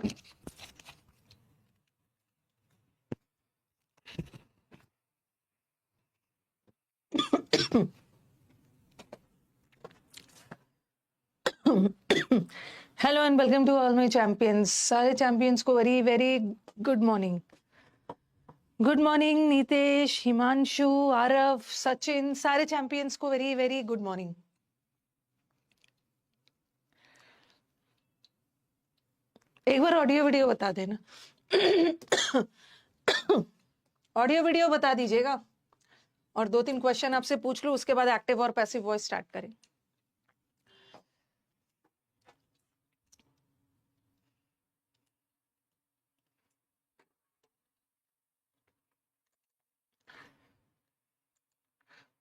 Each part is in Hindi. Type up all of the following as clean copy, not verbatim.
Hello and welcome to all my champions. सारे चैंपियंस को very very good morning. Good morning Nitesh, Himanshu, Aarav, Sachin, सारे चैंपियंस को वेरी वेरी गुड मॉर्निंग। एक बार ऑडियो वीडियो बता देना। ऑडियो वीडियो बता दीजिएगा और 2-3 क्वेश्चन आपसे पूछ लो, उसके बाद एक्टिव और पैसिव वॉइस स्टार्ट करें।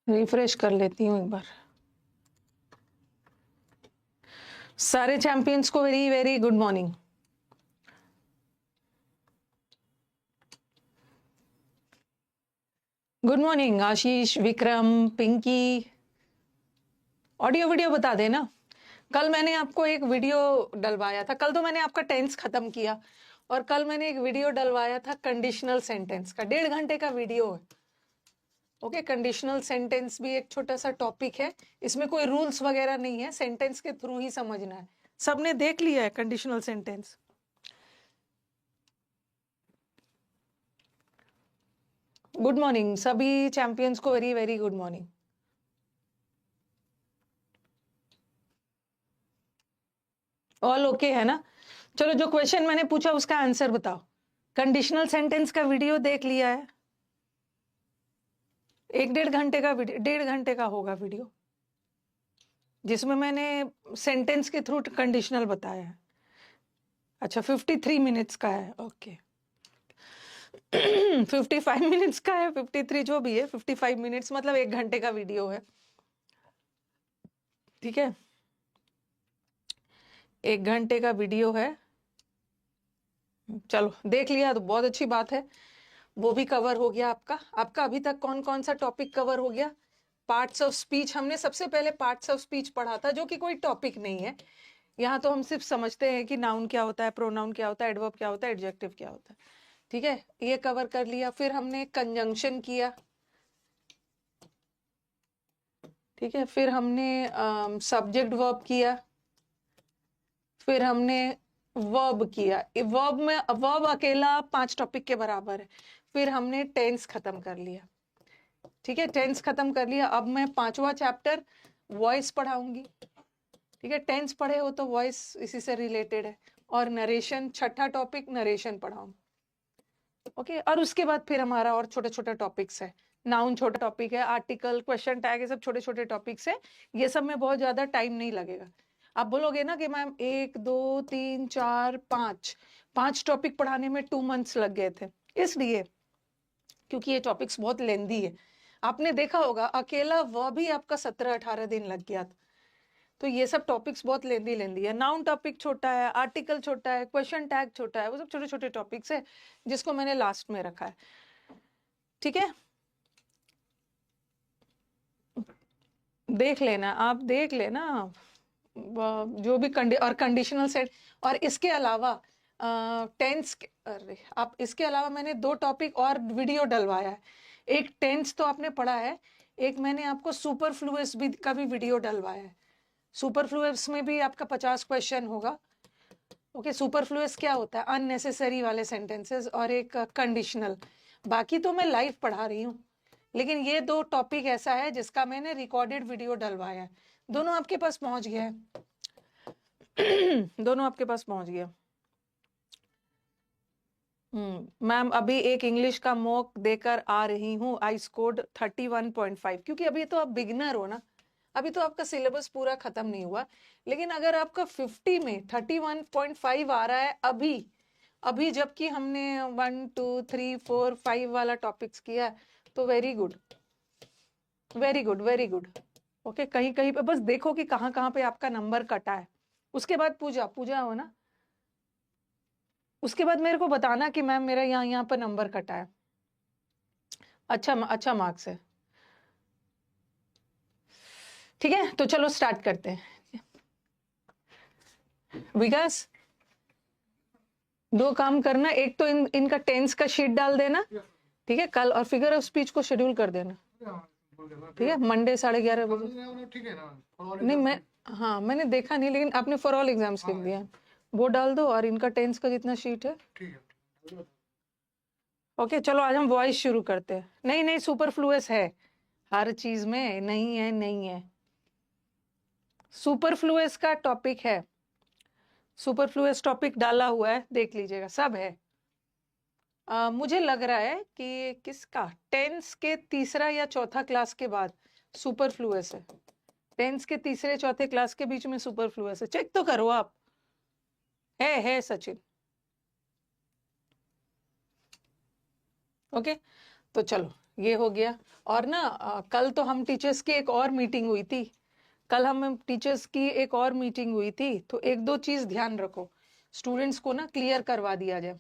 रिफ्रेश कर लेती हूँ एक बार। सारे चैंपियंस को very very good morning. Good morning Ashish, Vikram, Pinky. Audio video बता देना। कल मैंने आपको एक वीडियो डलवाया था, कल तो मैंने आपका टेंस खत्म किया, और कल मैंने एक वीडियो डलवाया था कंडीशनल सेंटेंस का, 1.5 घंटे का वीडियो है। ओके, कंडीशनल सेंटेंस भी एक छोटा सा टॉपिक है, इसमें कोई रूल्स वगैरह नहीं है, सेंटेंस के थ्रू ही समझना है। सबने देख लिया है कंडीशनल सेंटेंस? गुड मॉर्निंग सभी चैंपियंस को, very very good morning. All okay है ना? चलो, जो क्वेश्चन मैंने पूछा उसका आंसर बताओ। कंडीशनल सेंटेंस का वीडियो देख लिया है? 1-1.5 घंटे का वीडियो, 1.5 घंटे का होगा वीडियो, जिसमें मैंने सेंटेंस के थ्रू कंडीशनल बताया है। अच्छा, 53 मिनट्स का है। ओके। 55 मिनट्स का है, 53 जो भी है, 55 मिनट्स मतलब 1 घंटे का वीडियो है। ठीक है, 1 घंटे का वीडियो है। चलो, देख लिया तो बहुत अच्छी बात है, वो भी कवर हो गया आपका। आपका अभी तक कौन कौन सा टॉपिक कवर हो गया? पार्ट्स ऑफ स्पीच, हमने सबसे पहले पार्ट्स ऑफ स्पीच पढ़ा था, जो कि कोई टॉपिक नहीं है। यहाँ तो हम सिर्फ समझते हैं कि नाउन क्या होता है, प्रोनाउन क्या होता है, एडवर्ब क्या होता है, एडजेक्टिव क्या होता है। ठीक है, ये कवर कर लिया। फिर हमने कंजंक्शन किया। ठीक है, फिर हमने सब्जेक्ट वर्ब किया। फिर हमने वर्ब किया। वर्ब में वर्ब अकेला 5 टॉपिक के बराबर है। फिर हमने टेंस खत्म कर लिया। ठीक है, टेंस खत्म कर लिया। अब मैं 5वां चैप्टर वॉइस पढ़ाऊंगी। ठीक है, टेंस पढ़े हो तो वॉइस इसी से रिलेटेड है। और नरेशन, 6ठा टॉपिक नरेशन पढ़ाऊंगी। ओके, और उसके बाद फिर हमारा और छोटे छोटे टॉपिक्स है। नाउन छोटा टॉपिक है, आर्टिकल, क्वेश्चन टैग, ये सब छोटे छोटे टॉपिक्स है। ये सब में बहुत ज्यादा टाइम नहीं लगेगा। आप बोलोगे ना कि मैम 1 2 3 4 5 टॉपिक पढ़ाने में 2 मंथ्स लग गए थे, इसलिए क्योंकि ये टॉपिक्स बहुत लेंदी है। आपने देखा होगा अकेला वह भी आपका 17-18 दिन लग गया था। तो ये सब टॉपिक्स बहुत लेंदी लेंदी है। नाउन टॉपिक छोटा है, आर्टिकल छोटा है, क्वेश्चन टैग छोटा है, वो सब छोटे छोटे टॉपिक्स है, जिसको मैंने लास्ट में रखा है। ठीक है, देख लेना, आप देख लेना जो भी और कंडीशनल सेट। और इसके अलावा टेंस, अरे आप, इसके अलावा मैंने 2 टॉपिक और वीडियो डलवाया है। एक टेंस तो आपने पढ़ा है, एक मैंने आपको सुपरफ्लुअस भी का भी वीडियो डलवाया है। सुपरफ्लुअस में भी आपका 50 क्वेश्चन होगा। ओके, सुपरफ्लुअस क्या होता है? अननेसेसरी वाले सेंटेंसेस, और एक कंडीशनल। बाकी तो मैं लाइव पढ़ा रही हूँ, लेकिन ये 2 टॉपिक ऐसा है जिसका मैंने रिकॉर्डेड वीडियो डलवाया है। दोनों आपके पास पहुंच गया है। दोनों आपके पास पहुंच गया। मैम अभी एक इंग्लिश का मॉक देकर आ रही हूँ, आई स्कोर्ड 31.5। क्योंकि अभी तो आप बिगिनर हो ना, अभी तो आपका सिलेबस पूरा खत्म नहीं हुआ। लेकिन अगर आपका 50 में 31.5 आ रहा है अभी अभी, जबकि हमने 1 2 3 4 5 वाला टॉपिक्स किया है, तो very good, very good, very good. Okay, कहीं कहीं पे बस देखो कि कहाँ कहाँ पे आपका नंबर कटा है। उसके बाद पूजा पूजा हो ना, उसके बाद मेरे को बताना कि मैम मेरा यहाँ यहाँ पर नंबर कटा है। अच्छा मार्क्स है। ठीक है, तो चलो स्टार्ट करते हैं। विकास, दो काम करना, एक तो इनका टेंस का शीट डाल देना, ठीक है, कल, और फिगर ऑफ स्पीच को शेड्यूल कर देना, ठीक है, मंडे 11:30 बजे। ठीक है ना? नहीं मैं, हाँ मैंने देखा नहीं, लेकिन आपने फॉर ऑल एग्जाम्स लिख दिया, वो डाल दो, और इनका टेंस का जितना शीट है। ठीक है। ओके चलो आज हम वॉइस शुरू करते हैं। नहीं नहीं, सुपरफ्लुअस है हर चीज में, नहीं है नहीं है, सुपरफ्लुअस का टॉपिक है, सुपरफ्लुअस टॉपिक डाला हुआ है, देख लीजिएगा, सब है। मुझे लग रहा है कि किसका, टेंस के तीसरा या चौथा क्लास के बाद सुपरफ्लुअस है, टेंस के तीसरे चौथे क्लास के बीच में सुपरफ्लुअस है, चेक तो करो आप, है सचिन। ओके तो चलो ये हो गया। और ना कल तो हम टीचर्स की एक और मीटिंग हुई थी, कल हम टीचर्स की एक और मीटिंग हुई थी, तो एक दो चीज ध्यान रखो, स्टूडेंट्स को ना क्लियर करवा दिया जाए।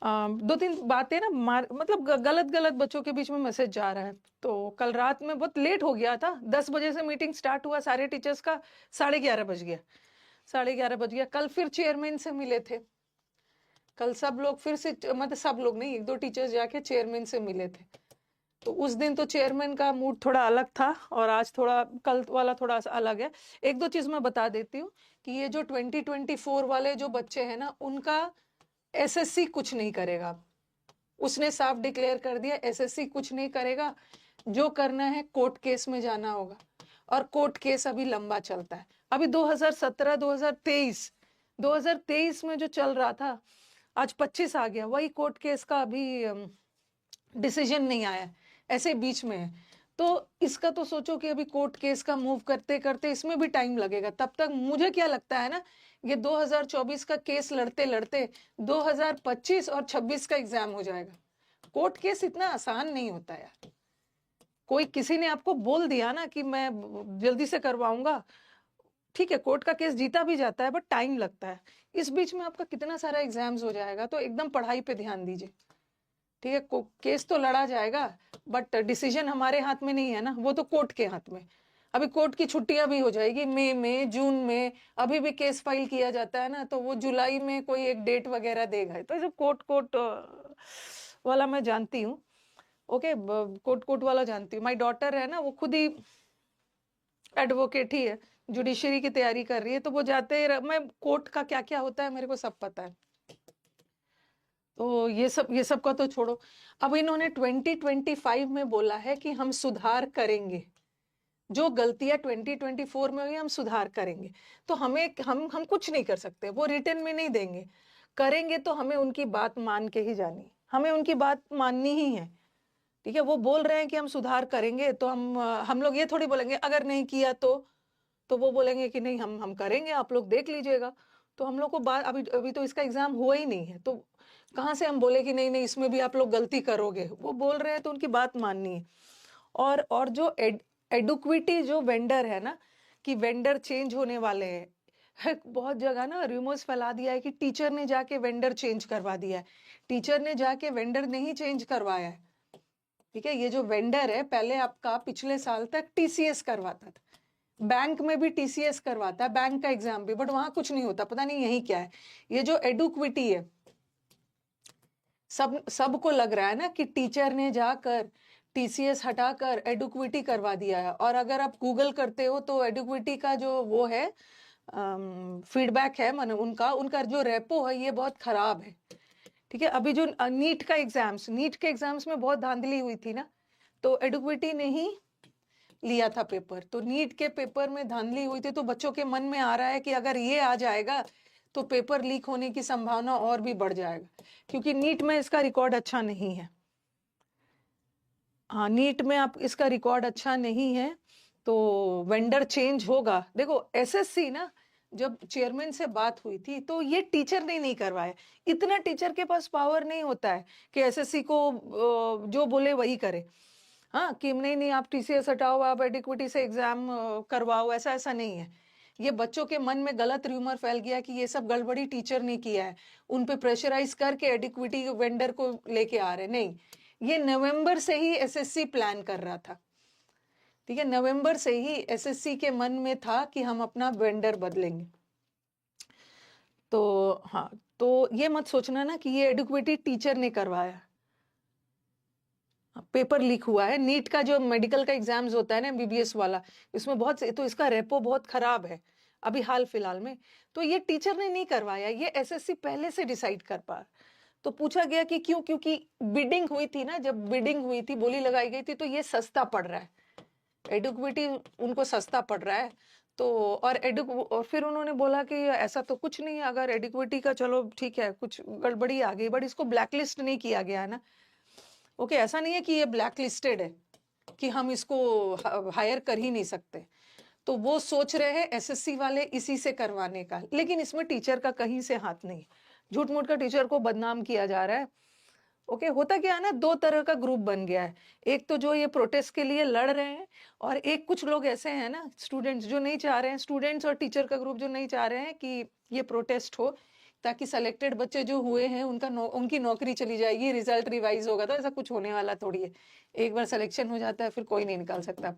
दो तीन बातें ना मतलब गलत गलत बच्चों के बीच में मैसेज जा रहा है। तो कल रात में बहुत लेट हो गया था, 10 बजे से मीटिंग स्टार्ट हुआ सारे टीचर्स का, 11:30 बज गया, 11:30 बज गया। कल फिर चेयरमैन से मिले थे, कल सब लोग फिर से, मतलब सब लोग नहीं, एक दो टीचर्स जाके चेयरमैन से मिले थे। तो उस दिन तो चेयरमैन का मूड थोड़ा अलग था, और आज थोड़ा, कल वाला थोड़ा सा अलग है। एक दो चीज मैं बता देती हूँ कि ये जो 2024 वाले जो बच्चे हैं ना, उनका एसएससी कुछ नहीं करेगा, उसने साफ डिक्लेयर कर दिया एसएससी कुछ नहीं करेगा, जो करना है कोर्ट केस में जाना होगा, और कोर्ट केस अभी लंबा चलता है। अभी 2017 2023 में जो चल रहा था, आज 25 आ गया, वही कोर्ट केस का अभी डिसीजन नहीं आया, ऐसे बीच में है। तो इसका तो सोचो कि अभी कोर्ट केस का मूव करते करते इसमें भी टाइम लगेगा, तब तक मुझे क्या लगता है ना, ये 2024 का केस लड़ते लड़ते 2025 और 26 का एग्जाम हो जाएगा। कोर्ट केस इतना आसान नहीं होता यार, कोई किसी ने आपको बोल दिया ना कि मैं जल्दी से करवाऊंगा, ठीक है, कोर्ट का केस जीता भी जाता है, बट टाइम लगता है, इस बीच में आपका कितना सारा एग्जाम्स हो जाएगा। तो एकदम पढ़ाई पे ध्यान दीजिए, ठीक है, केस तो लड़ा जाएगा, बट डिसीजन हमारे हाथ में नहीं है ना, वो तो कोर्ट के हाथ में। अभी कोर्ट की छुट्टियां भी हो जाएगी, मई में, जून में, अभी भी केस फाइल किया जाता है ना, तो वो जुलाई में कोई एक डेट वगैरह देगा। तो जो कोर्ट कोर्ट वाला मैं जानती हूँ, ओके, कोर्ट कोर्ट वाला जानती हूँ। माई डॉटर है ना, वो खुद ही एडवोकेट ही है, जुडिशरी की तैयारी कर रही है, तो वो मैं कोर्ट का क्या क्या होता है मेरे को सब पता है। तो ये सब का तो छोड़ो, अब इन्होंने 2025 में बोला है कि हम सुधार करेंगे, जो गलतियां 2024 में हुई हम सुधार करेंगे। तो हम कुछ नहीं कर सकते, वो रिटर्न में नहीं देंगे, करेंगे तो हमें उनकी बात मान के ही जानी, हमें उनकी बात माननी ही है, ठीक है। वो बोल रहे हैं कि हम सुधार करेंगे, तो हम लोग ये थोड़ी बोलेंगे अगर नहीं किया तो वो बोलेंगे कि नहीं हम करेंगे, आप लोग देख लीजिएगा। तो हम लोग को बात, अभी अभी तो इसका एग्जाम हुआ ही नहीं है, तो कहाँ से हम बोले कि नहीं नहीं इसमें भी आप लोग गलती करोगे, वो बोल रहे हैं तो उनकी बात माननी है। और जो एडुक्विटी जो वेंडर है ना, कि वेंडर चेंज होने वाले हैं, बहुत जगह ना रूमर्स फैला दिया है कि टीचर ने जाके वेंडर चेंज करवा दिया है, टीचर ने जाके वेंडर नहीं चेंज करवाया है, ठीक है। ये जो वेंडर है, पहले आपका पिछले साल तक टीसीएस करवाता था, बैंक में भी टीसीएस करवाता है, बैंक का एग्जाम भी, बट वहां कुछ नहीं होता, पता नहीं यही क्या है। ये जो एडुक्विटी है, सबको लग रहा है ना कि टीचर ने जाकर टीसीएस हटाकर एडुक्विटी करवा दिया है। और अगर आप गूगल करते हो तो एडुक्विटी का जो वो है फीडबैक है, माने उनका जो रेपो है ये बहुत खराब है, ठीक है। अभी जो नीट के एग्जाम्स में बहुत धांधली हुई थी ना, तो एडुक्विटी ने ही लिया था पेपर, तो नीट के पेपर में धांधली हुई थी, तो बच्चों के मन में आ रहा है कि अगर ये आ जाएगा तो पेपर लीक होने की संभावना और भी बढ़ जाएगा, क्योंकि नीट में इसका रिकॉर्ड अच्छा नहीं है। हाँ, नीट में आप इसका रिकॉर्ड अच्छा नहीं है, तो वेंडर चेंज होगा। देखो एसएससी ना, जब चेयरमैन से बात हुई थी तो ये टीचर ने नहीं करवाया, इतना टीचर के पास पावर नहीं होता है कि एसएससी को जो बोले वही करे। हाँ, कि नहीं नहीं आप टीसीएस हटाओ, आप एडिक्विटी से एग्जाम करवाओ, ऐसा ऐसा नहीं है। ये बच्चों के मन में गलत रूमर फैल गया कि ये सब गड़बड़ी टीचर ने किया है, उन पे प्रेशराइज करके एडिक्विटी वेंडर को लेके आ रहे, नहीं, ये नवंबर से ही एसएससी प्लान कर रहा था, ठीक है, नवंबर से ही एसएससी के मन में था कि हम अपना वेंडर बदलेंगे। तो हाँ, तो ये मत सोचना ना कि ये एडिक्विटी टीचर ने करवाया, पेपर लीक हुआ है। नीट का जो मेडिकल का एग्जाम्स होता है ना, एमबीबीएस वाला, इसमें बहुत तो इसका रेपो बहुत खराब है अभी हाल फिलहाल में। तो ये टीचर ने नहीं करवाया, ये एसएससी पहले से डिसाइड कर पा। तो पूछा गया कि क्यों, क्योंकि बिडिंग हुई थी ना, जब बिडिंग हुई थी, बोली लगाई गई थी, तो ये सस्ता पड़ रहा है, एडुक्विटी उनको सस्ता पड़ रहा है। तो और फिर उन्होंने बोला कि ऐसा तो कुछ नहीं है, अगर एडिक्विटी का चलो ठीक है कुछ गड़बड़ी आ गई, बट इसको ब्लैकलिस्ट नहीं किया गया है ना। ओके, ऐसा नहीं है कि ये ब्लैकलिस्टेड है कि हम इसको हायर कर ही नहीं सकते। तो वो सोच रहे हैं एसएससी वाले इसी से करवाने का, लेकिन इसमें टीचर का कहीं से हाथ नहीं, झूठ मूठ का टीचर को बदनाम किया जा रहा है। ओके, होता क्या है ना, दो तरह का ग्रुप बन गया है। एक तो जो ये प्रोटेस्ट के लिए लड़ रहे हैं, और एक कुछ लोग ऐसे हैं ना, स्टूडेंट्स जो नहीं चाह रहे हैं, स्टूडेंट्स और टीचर का ग्रुप जो नहीं चाह रहे हैं कि ये प्रोटेस्ट हो, ताकि सेलेक्टेड बच्चे जो हुए हैं उनकी नौकरी चली जाएगी, रिजल्ट रिवाइज होगा। तो ऐसा कुछ होने वाला थोड़ी है, एक बार सिलेक्शन हो जाता है फिर कोई नहीं निकाल सकता।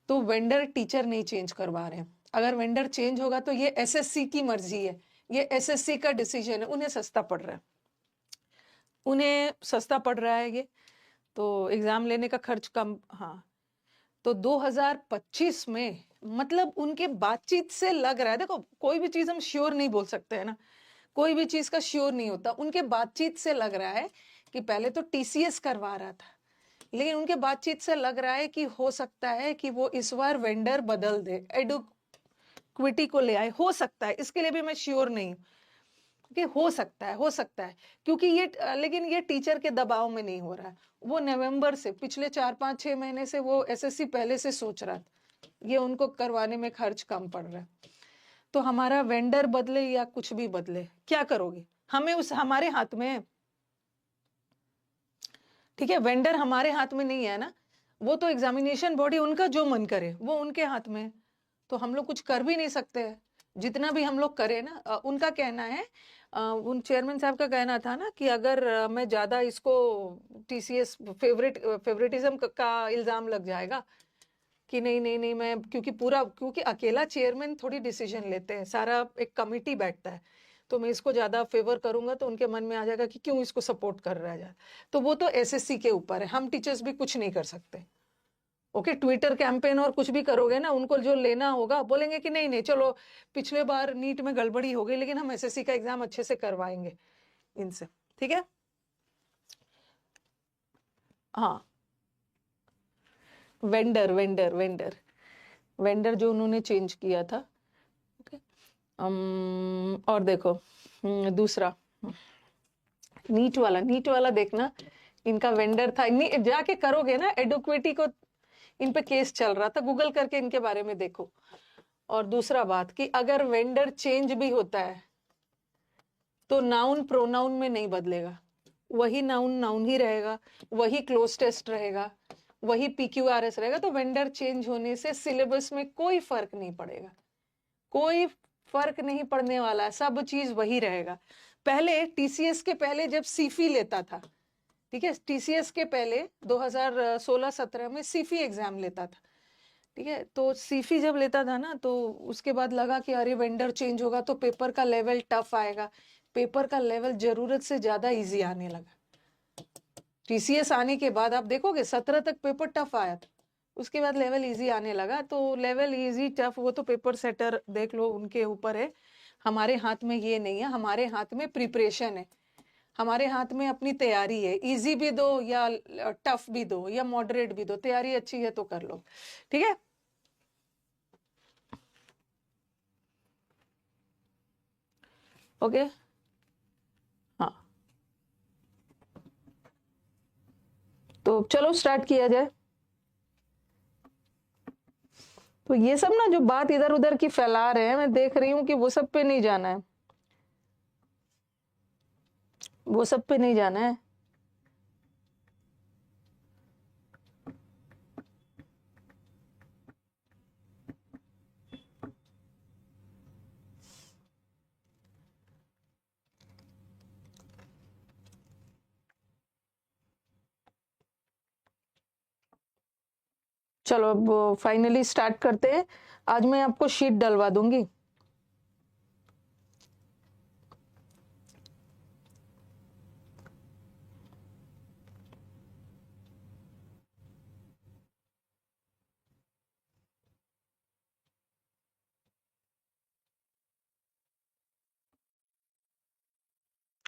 तो वेंडर टीचर नहीं चेंज करवा रहे हैं। अगर वेंडर चेंज होगा तो ये एसएससी की मर्जी है, ये एसएससी का डिसीजन है, उन्हें सस्ता पड़ रहा है, उन्हें सस्ता पड़ रहा है ये, तो एग्जाम लेने का खर्च कम। हाँ, तो 2025 में, मतलब उनके बातचीत से लग रहा है, देखो कोई भी चीज हम श्योर नहीं बोल सकते है ना, कोई भी चीज का श्योर नहीं होता। उनके बातचीत से लग रहा है कि पहले तो टीसीएस करवा रहा था, लेकिन उनके बातचीत से लग रहा है कि हो सकता है कि वो इस बार वेंडर बदल दे, एडुक्विटी को ले आए, हो सकता है, इसके लिए भी मैं श्योर नहीं हूँ कि हो सकता है, हो सकता है, क्योंकि ये लेकिन ये टीचर के दबाव में नहीं हो रहा है। वो नवंबर से, पिछले 4-5-6 महीने से वो एसएससी पहले से सोच रहा था, ये उनको करवाने में खर्च कम पड़ रहा है। तो हमारा वेंडर बदले या कुछ भी बदले, क्या करोगे, हमारे हाथ में है, ठीक है, वेंडर हमारे हाथ में नहीं है ना, वो तो एग्जामिनेशन बॉडी, उनका जो मन करे वो उनके हाथ में है, तो हम लोग कुछ कर भी नहीं सकते। जितना भी हम लोग करें ना, उनका कहना है, उन चेयरमैन साहब का कहना था ना कि अगर मैं ज्यादा इसको टीसीएस फेवरेटिज्म का इल्जाम लग जाएगा कि नहीं नहीं नहीं, मैं क्योंकि अकेला चेयरमैन थोड़ी डिसीजन लेते हैं, सारा एक कमिटी बैठता है, तो मैं इसको ज्यादा फेवर करूंगा तो उनके मन में आ जाएगा कि क्यों इसको सपोर्ट कर रहा है। तो वो तो एसएससी के ऊपर है, हम टीचर्स भी कुछ नहीं कर सकते। ओके, ट्विटर कैंपेन और कुछ भी करोगे ना, उनको जो लेना होगा बोलेंगे कि नहीं नहीं चलो, पिछले बार नीट में गड़बड़ी हो गई, लेकिन हम एसएससी का एग्जाम अच्छे से करवाएंगे इनसे, ठीक है। हाँ, वेंडर वेंडर वेंडर वेंडर जो उन्होंने चेंज किया था। ओके, और देखो दूसरा नीट वाला देखना, इनका वेंडर था, जाके करोगे ना एडुक्विटी को, इन पे केस चल रहा था, गूगल करके इनके बारे में देखो। और दूसरा बात कि अगर वेंडर चेंज भी होता है तो नाउन प्रोनाउन में नहीं बदलेगा, वही नाउन नाउन ही रहेगा, वही क्लोज टेस्ट रहेगा, वही पीक्यूआरएस रहेगा। तो वेंडर चेंज होने से सिलेबस में कोई फर्क नहीं पड़ेगा, कोई फर्क नहीं पड़ने वाला, सब चीज वही रहेगा। पहले टीसीएस के पहले जब सीफी लेता था, ठीक है, टीसीएस के पहले 2016-17 में सीफी एग्जाम लेता था, ठीक है, तो सीफी जब लेता था ना, तो उसके बाद लगा कि अरे वेंडर चेंज होगा तो पेपर का लेवल टफ आएगा, पेपर का लेवल जरूरत से ज्यादा इजी आने लगा। टीसीएस आने के बाद आप देखोगे 17 तक पेपर टफ आया था, उसके बाद लेवल इजी आने लगा। तो लेवल इजी टफ वो तो पेपर सेटर देख लो, उनके ऊपर है, हमारे हाथ में ये नहीं है, हमारे हाथ में प्रिपरेशन है, हमारे हाथ में अपनी तैयारी है, इजी भी दो या टफ भी दो या मॉडरेट भी दो, तैयारी अच्छी है तो कर लो, ठीक है। ओके, हाँ, तो चलो स्टार्ट किया जाए। तो ये सब ना जो बात इधर उधर की फैला रहे हैं, मैं देख रही हूँ कि वो सब पे नहीं जाना है, वो सब पे नहीं जाना है। चलो अब फाइनली स्टार्ट करते हैं। आज मैं आपको शीट डलवा दूंगी।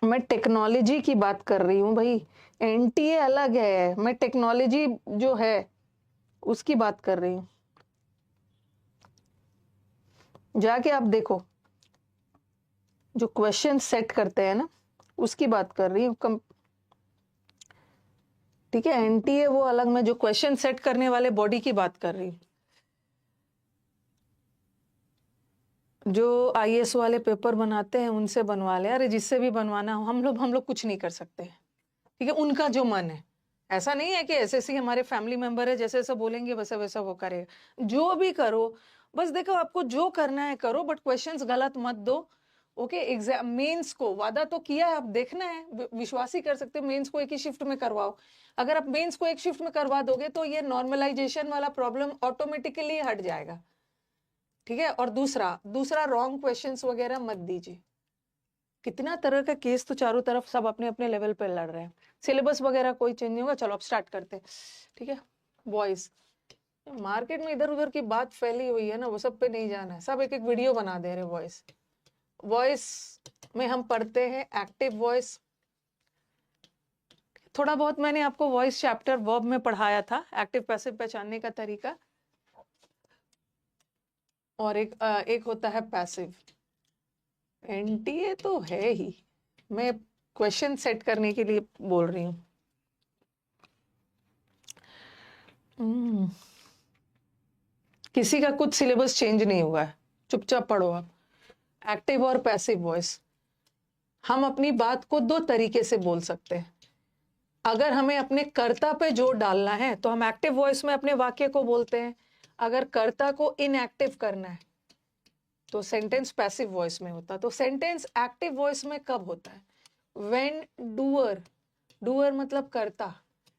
मैं टेक्नोलॉजी की बात कर रही हूँ भाई। एनटीए अलग है, मैं टेक्नोलॉजी जो है उसकी बात कर रही हूँ। जाके आप देखो, जो क्वेश्चन सेट करते हैं ना, उसकी बात कर रही हूँ। ठीक है, एनटीए वो अलग, मैं जो क्वेश्चन सेट करने वाले बॉडी की बात कर रही हूँ। जो आईएएस वाले पेपर बनाते हैं उनसे बनवा ले, अरे जिससे भी बनवाना हो, हम लोग कुछ नहीं कर सकते। ठीक है, उनका जो मन है, ऐसा नहीं है कि एसएससी हमारे फैमिली मेंबर है, जैसे जैसा बोलेंगे वैसा वैसा वो करेगा। जो भी करो, बस देखो आपको जो करना है करो, बट क्वेश्चंस गलत मत दो। ओके, एग्जाम मेंस को वादा तो किया है, अब देखना है, विश्वास ही कर सकते हो। मेंस को एक ही शिफ्ट में करवाओ। अगर आप मेंस को एक शिफ्ट में करवा दोगे तो ये नॉर्मलाइजेशन वाला प्रॉब्लम ऑटोमेटिकली हट जाएगा। ठीक है, और दूसरा दूसरा रॉन्ग क्वेश्चंस वगैरह मत दीजिए। कितना तरह का केस तो चारों तरफ सब अपने अपने लेवल पे लड़ रहे हैं। सिलेबस वगैरह कोई चेंज नहीं होगा। चलो अब स्टार्ट करते हैं। ठीक है, वॉइस मार्केट में इधर उधर की बात फैली हुई है ना, वो सब पे नहीं जाना है। सब एक एक वीडियो बना दे रहे। वॉइस वॉइस में हम पढ़ते हैं एक्टिव वॉइस। थोड़ा बहुत मैंने आपको वॉइस चैप्टर वर्ब में पढ़ाया था, एक्टिव पैसिव पहचानने का तरीका। और एक होता है पैसिव। एनटीए तो है ही, मैं क्वेश्चन सेट करने के लिए बोल रही हूँ। किसी का कुछ सिलेबस चेंज नहीं हुआ है, चुपचाप पढ़ो आप। एक्टिव और पैसिव वॉइस, हम अपनी बात को दो तरीके से बोल सकते हैं। अगर हमें अपने कर्ता पे जोर डालना है तो हम एक्टिव वॉइस में अपने वाक्य को बोलते हैं। अगर कर्ता को इनएक्टिव करना है तो सेंटेंस पैसिव वॉइस में होता है। तो सेंटेंस एक्टिव वॉइस में कब होता है? व्हेन डूअर, डूअर मतलब कर्ता,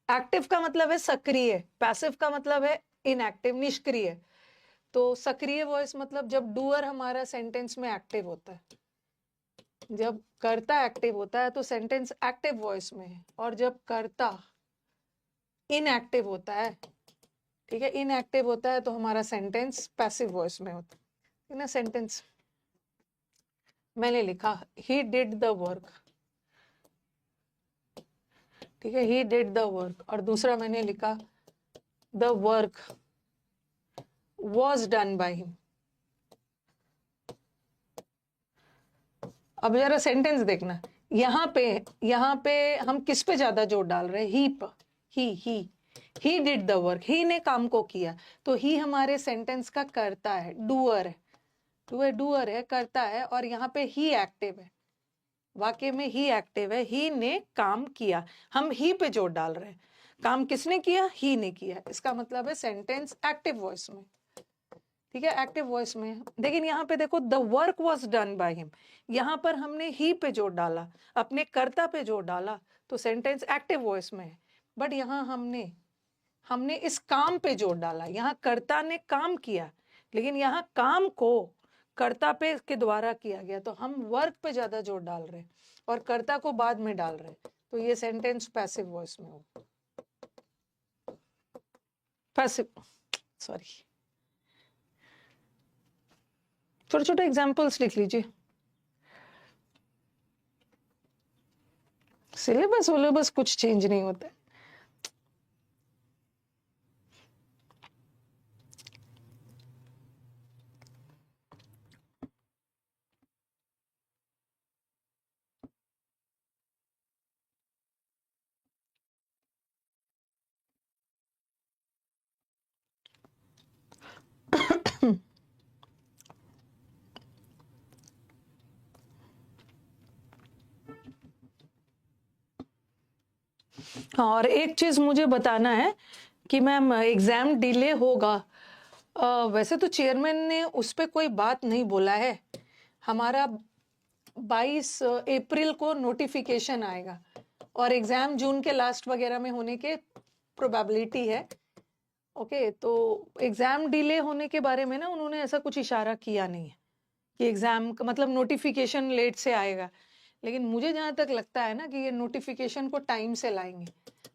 एक्टिव का मतलब है सक्रिय, पैसिव का मतलब है इनएक्टिव, निष्क्रिय। तो सक्रिय वॉइस मतलब जब डूअर हमारा सेंटेंस में एक्टिव होता है। जब कर्ता एक्टिव होता है तो सेंटेंस एक्टिव वॉइस में है, और जब कर्ता इनएक्टिव होता है, ठीक है, इनएक्टिव होता है तो हमारा सेंटेंस पैसिव वॉइस में होता है ना। सेंटेंस मैंने लिखा ही डिड द वर्क, ठीक है, ही डिड द वर्क, और दूसरा मैंने लिखा the work was done by him. अब जरा सेंटेंस देखना, यहाँ पे हम किस पे ज्यादा जोर डाल रहे हैं? ही पर। ही डिड द वर्क, ही ने काम को किया, तो ही हमारे सेंटेंस का कर्ता है, डूअर है, डूअर है, करता है, और यहाँ पे ही एक्टिव है। वाक्य में ही एक्टिव है, ही ने काम किया, हम ही पे जोर डाल रहे हैं। काम किसने किया? ही ने किया। इसका मतलब है सेंटेंस एक्टिव वॉइस में। ठीक है, एक्टिव वॉइस में। लेकिन यहाँ पे देखो the work was done by him, यहाँ पर हमने ही पे जोर डाला, अपने कर्ता पे जोर डाला, तो सेंटेंस एक्टिव वॉइस में है। बट यहाँ हमने इस काम पे जोर डाला, यहाँ कर्ता ने काम किया, लेकिन यहाँ काम को कर्ता पे के द्वारा किया गया, तो हम वर्क पे ज्यादा जोर डाल रहे हैं और कर्ता को बाद में डाल रहे हैं, तो ये सेंटेंस पैसिव वॉइस में होगा। पैसिव, सॉरी, छोटे छोटे एग्जाम्पल्स लिख लीजिए। सिलेबस कुछ चेंज नहीं होता है। और एक चीज मुझे बताना है कि मैम एग्जाम डिले होगा। वैसे तो चेयरमैन ने उस पर कोई बात नहीं बोला है। हमारा 22 अप्रैल को नोटिफिकेशन आएगा और एग्जाम जून के लास्ट वगैरह में होने के प्रोबेबिलिटी है। ओके, तो एग्जाम डिले होने के बारे में ना उन्होंने ऐसा कुछ इशारा किया नहीं है कि एग्जाम का मतलब नोटिफिकेशन लेट से आएगा। लेकिन मुझे जहां तक लगता है ना कि ये नोटिफिकेशन को टाइम से लाएंगे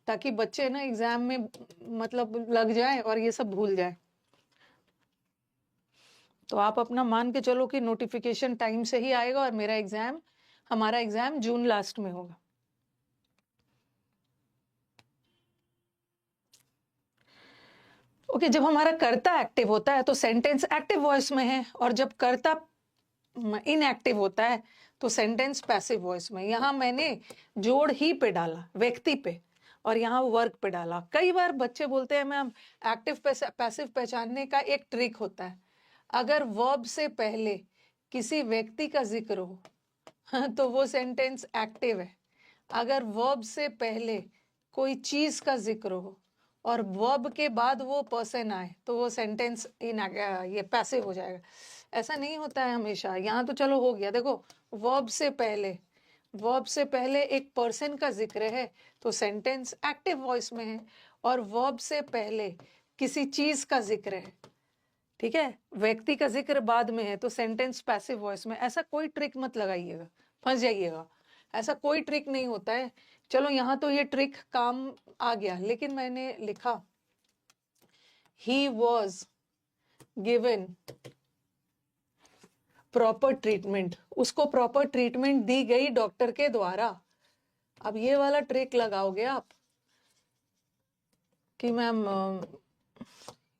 ताकि बच्चे ना एग्जाम में मतलब लग जाए और ये सब भूल जाए। तो आप अपना मान के चलो कि नोटिफिकेशन टाइम से ही आएगा और मेरा एग्जाम हमारा एग्जाम जून लास्ट में होगा। ओके, जब हमारा कर्ता एक्टिव होता है तो सेंटेंस एक्टिव वॉइस में है, और जब कर्ता इनएक्टिव होता है तो सेंटेंस पैसिव वॉइस में। यहाँ मैंने जोड़ ही पे डाला, व्यक्ति पे, और यहाँ वर्क पे डाला। कई बार बच्चे बोलते हैं मैम एक्टिव पैसिव पहचानने का एक ट्रिक होता है, अगर वर्ब से पहले किसी व्यक्ति का जिक्र हो तो वो सेंटेंस एक्टिव है। अगर वर्ब से पहले कोई चीज का जिक्र हो और वर्ब के बाद वो पर्सन आए तो वो सेंटेंस ये पैसिव हो जाएगा। ऐसा नहीं होता है हमेशा। यहाँ तो चलो हो गया, देखो वर्ब से पहले एक पर्सन का जिक्र है तो सेंटेंस एक्टिव वॉइस में है, और वर्ब से पहले किसी चीज का जिक्र है, ठीक है, व्यक्ति का जिक्र बाद में है तो सेंटेंस पैसिव वॉइस में। ऐसा कोई ट्रिक मत लगाइएगा, फंस जाइएगा। ऐसा कोई ट्रिक नहीं होता है। चलो यहाँ तो ये ट्रिक काम आ गया, लेकिन मैंने लिखा he was given proper treatment, उसको प्रॉपर ट्रीटमेंट दी गई डॉक्टर के द्वारा। अब ये वाला ट्रिक लगाओगे आप कि मैम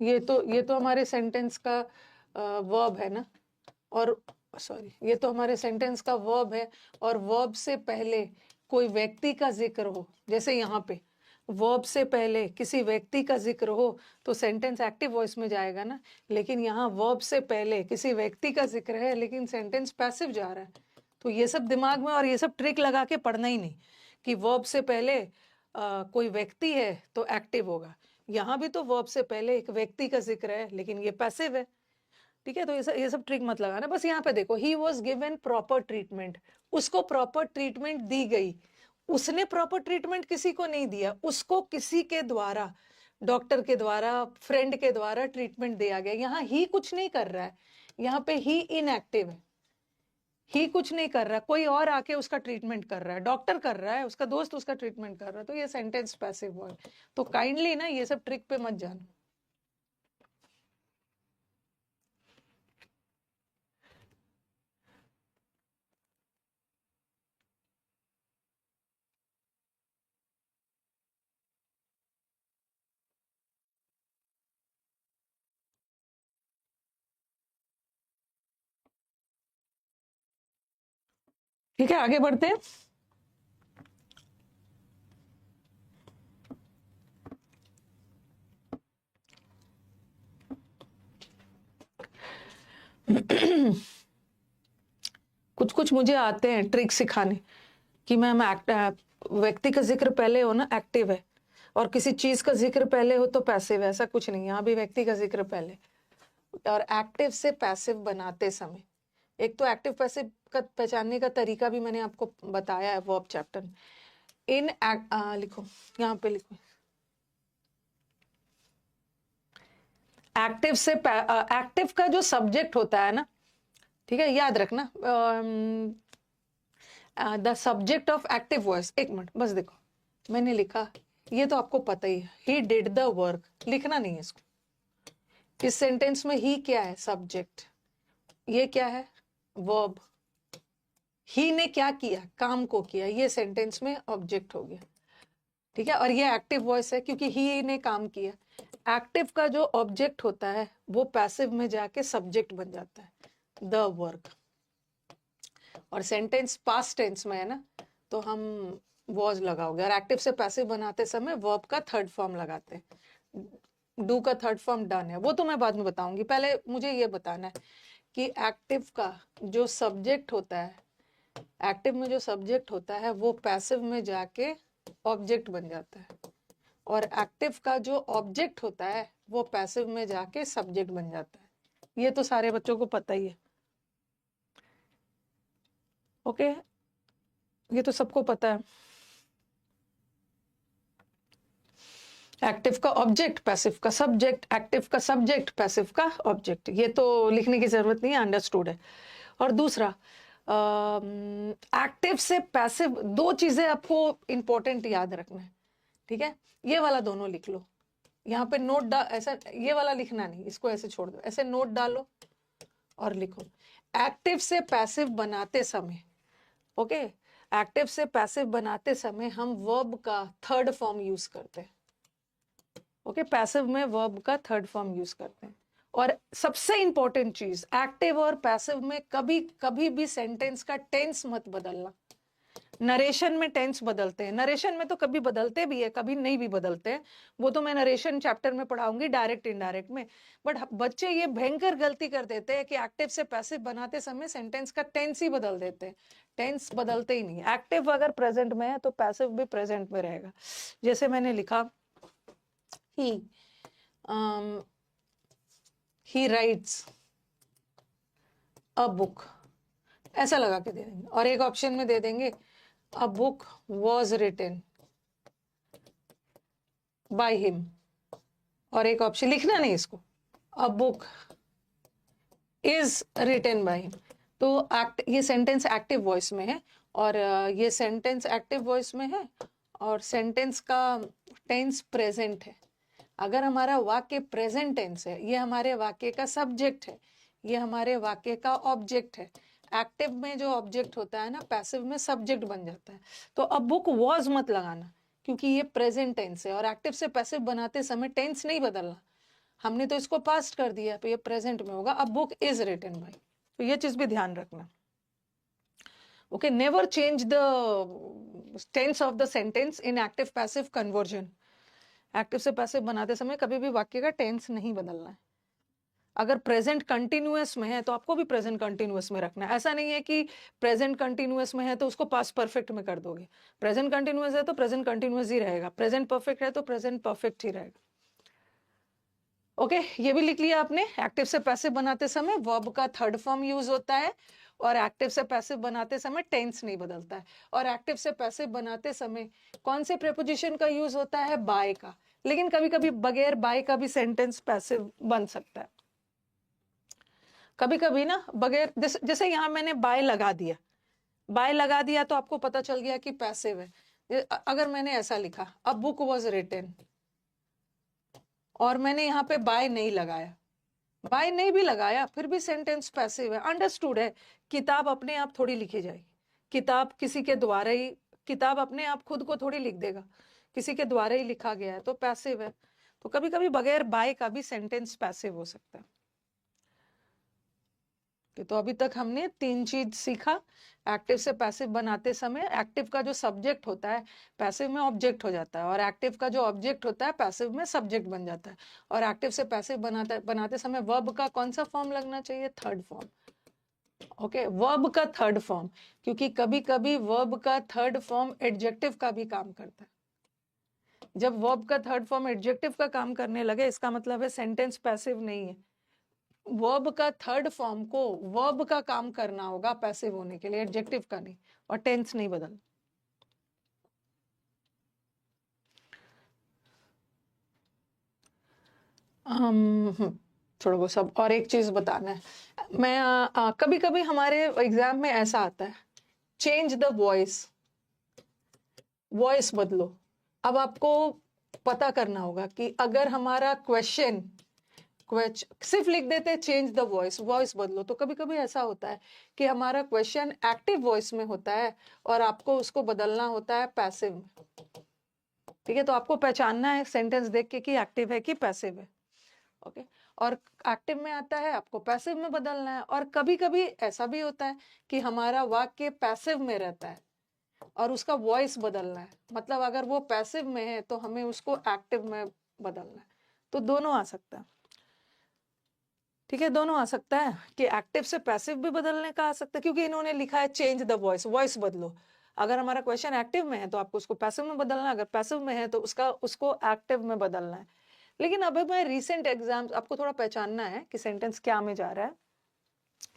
ये तो हमारे सेंटेंस का वर्ब है ना, और सॉरी ये तो हमारे सेंटेंस का वर्ब है, और वर्ब से पहले कोई व्यक्ति का जिक्र हो, जैसे यहाँ पे वर्ब से पहले किसी व्यक्ति का जिक्र हो तो सेंटेंस एक्टिव वॉइस में जाएगा ना। लेकिन यहाँ वर्ब से पहले किसी व्यक्ति का जिक्र है लेकिन सेंटेंस पैसिव जा रहा है। तो ये सब दिमाग में, और ये सब ट्रिक लगा के पढ़ना ही नहीं कि वर्ब से पहले कोई व्यक्ति है तो एक्टिव होगा। यहाँ भी तो वर्ब से पहले एक व्यक्ति का जिक्र है लेकिन ये पैसिव है, ठीक है। तो ये सब ट्रिक मत लगाना। बस यहाँ पे देखो he was given proper treatment, उसको प्रॉपर ट्रीटमेंट दी गई। उसने प्रॉपर ट्रीटमेंट किसी को नहीं दिया, उसको किसी के द्वारा, डॉक्टर के द्वारा, फ्रेंड के द्वारा ट्रीटमेंट दिया गया। यहाँ ही कुछ नहीं कर रहा है, यहाँ पे ही इनएक्टिव है, ही कुछ नहीं कर रहा, कोई और आके उसका ट्रीटमेंट कर रहा है, डॉक्टर कर रहा है, उसका दोस्त उसका ट्रीटमेंट कर रहा है, तो ये सेंटेंस पैसिव है। तो काइंडली ना ये सब ट्रिक पे मत जाना। ठीक है, आगे बढ़ते हैं। कुछ कुछ मुझे आते हैं ट्रिक सिखाने कि मैम व्यक्ति का जिक्र पहले हो ना एक्टिव है, और किसी चीज का जिक्र पहले हो तो पैसिव है। ऐसा कुछ नहीं, यहाँ भी व्यक्ति का जिक्र पहले। और एक्टिव से पैसिव बनाते समय, एक तो एक्टिव पैसिव का पहचानने का तरीका भी मैंने आपको बताया है वर्ब चैप्टर। लिखो, यहाँ पे लिखो, एक्टिव से एक्टिव का जो सब्जेक्ट होता है ना, ठीक है, याद रखना, the subject of active voice. एक मिनट बस देखो, मैंने लिखा, ये तो आपको पता ही है, ही डिड द वर्क, लिखना नहीं है इसको। इस सेंटेंस में ही क्या है? सब्जेक्ट। ये क्या है? वर्ब। ही ने क्या किया? काम को किया। ये सेंटेंस में ऑब्जेक्ट हो गया, ठीक है। और ये एक्टिव वॉइस है क्योंकि ही ने काम किया। एक्टिव का जो ऑब्जेक्ट होता है वो पैसिव में जाके सब्जेक्ट बन जाता है, द वर्क। और सेंटेंस पास्ट टेंस में है ना, तो हम वॉज लगाओगे। और एक्टिव से पैसिव बनाते समय वर्ब का थर्ड फॉर्म लगाते हैं। डू का थर्ड फॉर्म डन है, वो तो मैं बाद में बताऊंगी। पहले मुझे ये बताना है कि एक्टिव का जो सब्जेक्ट होता है, एक्टिव में जो सब्जेक्ट होता है वो पैसिव में जाके ऑब्जेक्ट बन जाता है, और एक्टिव का जो ऑब्जेक्ट होता है वो पैसिव में जाके सब्जेक्ट बन जाता है। ये तो सारे बच्चों को पता ही है, ओके, ये तो सबको पता है। एक्टिव का ऑब्जेक्ट, पैसिव का सब्जेक्ट, एक्टिव का सब्जेक्ट, पैसिव का ऑब्जेक्ट। ये तो लिखने की जरूरत नहीं है, अंडरस्टूड है। और दूसरा, एक्टिव से पैसिव, दो चीजें आपको इंपॉर्टेंट याद रखना है, ठीक है। ये वाला दोनों लिख लो, यहाँ पे नोट डाल, ऐसा ये वाला लिखना नहीं, इसको ऐसे छोड़ दो, ऐसे नोट डालो और लिखो। एक्टिव से पैसिव बनाते समय, ओके, एक्टिव से पैसिव बनाते समय हम वर्ब का थर्ड फॉर्म यूज करते हैं। ओके, पैसिव में वर्ब का थर्ड फॉर्म यूज करते हैं। और सबसे इंपॉर्टेंट चीज, एक्टिव और पैसिव में कभी कभी भी सेंटेंस का टेंस मत बदलना। नरेशन में टेंस बदलते हैं, नरेशन में तो कभी बदलते भी है, कभी नहीं भी बदलते हैं, वो तो मैं नरेशन चैप्टर में पढ़ाऊंगी डायरेक्ट इनडायरेक्ट में। बट बच्चे ये भयंकर गलती कर देते हैं कि एक्टिव से पैसिव बनाते समय सेंटेंस का टेंस ही बदल देते हैं। टेंस बदलते ही नहीं। एक्टिव अगर प्रेजेंट में है तो पैसिव भी प्रेजेंट में रहेगा। जैसे मैंने लिखा he writes a book, ऐसा लगा के दे देंगे। और एक ऑप्शन में दे देंगे a book was written by him, और एक ऑप्शन लिखना नहीं इसको, a book is written by him। तो ये सेंटेंस एक्टिव वॉइस में है और ये सेंटेंस एक्टिव वॉइस में है और सेंटेंस का टेंस प्रेजेंट है। अगर हमारा वाक्य प्रेजेंट टेंस है, ये हमारे वाक्य का सब्जेक्ट है, ये हमारे वाक्य का ऑब्जेक्ट है। एक्टिव में जो ऑब्जेक्ट होता है ना, पैसिव में सब्जेक्ट बन जाता है। तो अब बुक वॉज मत लगाना, क्योंकि ये प्रेजेंट टेंस है और एक्टिव से पैसिव बनाते समय टेंस नहीं बदलना। हमने तो इसको पास्ट कर दिया, तो ये प्रेजेंट में होगा। अब बुक इज रिटन बाय, तो ये चीज भी ध्यान रखना। Okay, never change the tense of the sentence in active passive conversion. Active से पैसिव बनाते समय कभी भी वाक्य का टेंस नहीं बदलना है। अगर प्रेजेंट कंटिन्यूअस में है तो आपको भी प्रेजेंट कंटिन्यूअस में रखना है। ऐसा नहीं है कि प्रेजेंट कंटिन्यूअस में है तो उसको पास्ट परफेक्ट में कर दोगे। प्रेजेंट कंटिन्यूअस है तो प्रेजेंट कंटिन्यूअस ही रहेगा, प्रेजेंट परफेक्ट है तो प्रेजेंट परफेक्ट ही रहेगा। ओके, ये भी लिख लिया आपने। एक्टिव से पैसिव बनाते समय वर्ब का थर्ड फॉर्म यूज होता है और एक्टिव से पैसिव बनाते समय टेंस नहीं बदलता है। और एक्टिव से पैसिव बनाते समय कौन से प्रीपोजिशन का यूज होता है? बाय का। लेकिन कभी कभी बगैर बाय का भी सेंटेंस पैसिव बन सकता है। कभी कभी ना बगैर, जैसे यहाँ मैंने बाय लगा दिया, बाय लगा दिया तो आपको पता चल गया कि पैसिव है। अगर मैंने ऐसा लिखा, अ बुक वॉज रिटन, और मैंने यहाँ पे बाय नहीं लगाया, बाय नहीं भी लगाया, फिर भी सेंटेंस पैसिव है। अंडरस्टूड है, किताब अपने आप थोड़ी लिखी जाएगी। किताब किसी के द्वारा ही, किताब अपने आप खुद को थोड़ी लिख देगा, किसी के द्वारा ही लिखा गया है, तो पैसिव है। तो कभी कभी बगैर बाय का भी सेंटेंस पैसिव हो सकता है। तो अभी तक हमने 3 चीज सीखा। एक्टिव से पैसिव बनाते समय एक्टिव का जो सब्जेक्ट होता है पैसिव में ऑब्जेक्ट हो जाता है, और एक्टिव का जो ऑब्जेक्ट होता है पैसिव में सब्जेक्ट बन जाता है। और एक्टिव से पैसिव बनाते समय वर्ब का कौन सा फॉर्म लगना चाहिए? Third form. ओके, वर्ब का थर्ड फॉर्म, क्योंकि कभी कभी वर्ब का थर्ड फॉर्म एडजेक्टिव का भी काम करता है। जब वर्ब का थर्ड फॉर्म एडजेक्टिव का काम करने लगे, इसका मतलब है सेंटेंस पैसिव नहीं है। वर्ब का थर्ड फॉर्म को वर्ब का काम करना होगा पैसिव होने के लिए, एडजेक्टिव का नहीं, और टेंस नहीं बदल। थोड़ा वो सब। और एक चीज बताना है, मैं कभी कभी हमारे एग्जाम में ऐसा आता है, चेंज द वॉइस, वॉइस बदलो। अब आपको पता करना होगा कि अगर हमारा क्वेश्चन सिर्फ लिख देते हैं चेंज द वॉइस, वॉइस बदलो, तो कभी कभी ऐसा होता है कि हमारा क्वेश्चन एक्टिव वॉइस में होता है और आपको उसको बदलना होता है पैसिव में। ठीक है, तो आपको पहचानना है सेंटेंस देख के कि एक्टिव है कि पैसिव है। ओके, और एक्टिव में आता है, आपको पैसिव में बदलना है। और कभी कभी ऐसा भी होता है कि हमारा वाक्य पैसिव में रहता है और उसका वॉइस बदलना है, मतलब अगर वो पैसिव में है तो हमें उसको एक्टिव में बदलना है। तो दोनों आ सकता है। ठीक है, दोनों आ सकता है कि एक्टिव से पैसिव भी बदलने का आ सकता है, क्योंकि इन्होंने लिखा है चेंज द वॉइस, वॉइस बदलो। अगर हमारा क्वेश्चन एक्टिव में है तो आपको उसको पैसिव में बदलना है, अगर पैसिव में है तो उसको एक्टिव में बदलना है। लेकिन अभी मैं रिसेंट एग्जाम्स, आपको थोड़ा पहचानना है कि सेंटेंस क्या में जा रहा है।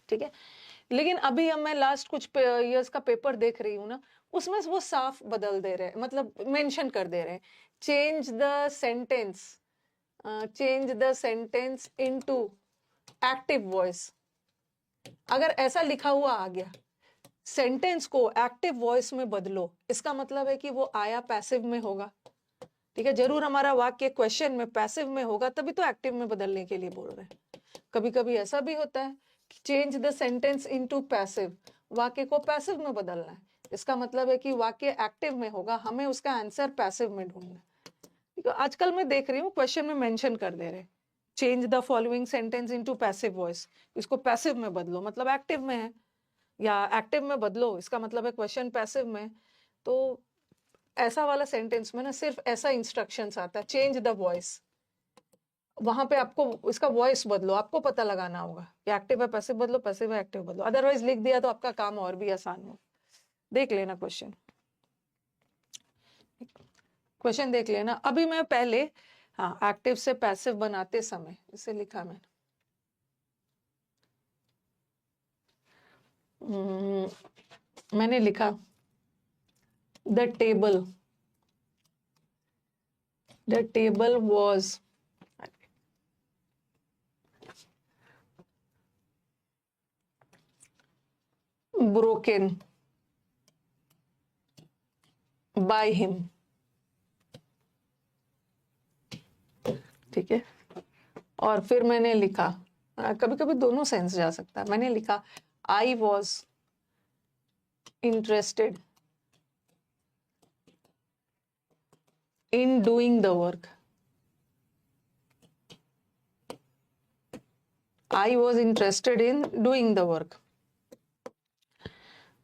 ठीक है, लेकिन अभी अब मैं लास्ट कुछ इयर्स का पेपर देख रही हूँ ना, उसमें वो साफ बदल दे रहे हैं, मतलब मेंशन कर दे रहे हैं, change the sentence into active voice. अगर ऐसा लिखा हुआ आ गया, सेंटेंस को एक्टिव वॉइस में बदलो, इसका मतलब है कि वो आया पैसिव में होगा। ठीक है, जरूर हमारा वाक्य क्वेश्चन में पैसिव में होगा, तभी तो एक्टिव में बदलने के लिए बोल रहे हैं। कभी कभी ऐसा भी होता है, change the sentence into passive, वाक्य को पैसिव में बदलना है, इसका मतलब है कि वाक्य एक्टिव में होगा, हमें उसका आंसर पैसिव में ढूंढना है। तो आजकल मैं देख रही हूँ क्वेश्चन में मेंशन कर दे रहे, change the following sentence into passive voice, इसको पैसिव में बदलो, मतलब एक्टिव में है, या एक्टिव में बदलो, इसका मतलब है क्वेश्चन पैसिव में। तो ऐसा वाला सेंटेंस में ना सिर्फ ऐसा इंस्ट्रक्शंस आता है, चेंज द वॉइस, वहां पे आपको इसका वॉइस बदलो, आपको पता लगाना होगा कि एक्टिव है पैसिव बदलो, पैसिव है एक्टिव बदलो, अदरवाइज लिख दिया तो आपका काम और भी आसान हो। देख लेना क्वेश्चन, क्वेश्चन देख लेना। अभी मैं पहले, हाँ, एक्टिव से पैसिव बनाते समय इसे लिखा मैंने, मैंने लिखा the table was broken by him, ठीक है। और फिर मैंने लिखा, कभी कभी दोनों सेंस जा सकता है, मैंने लिखा I was interested in doing the work, I was interested in doing the work।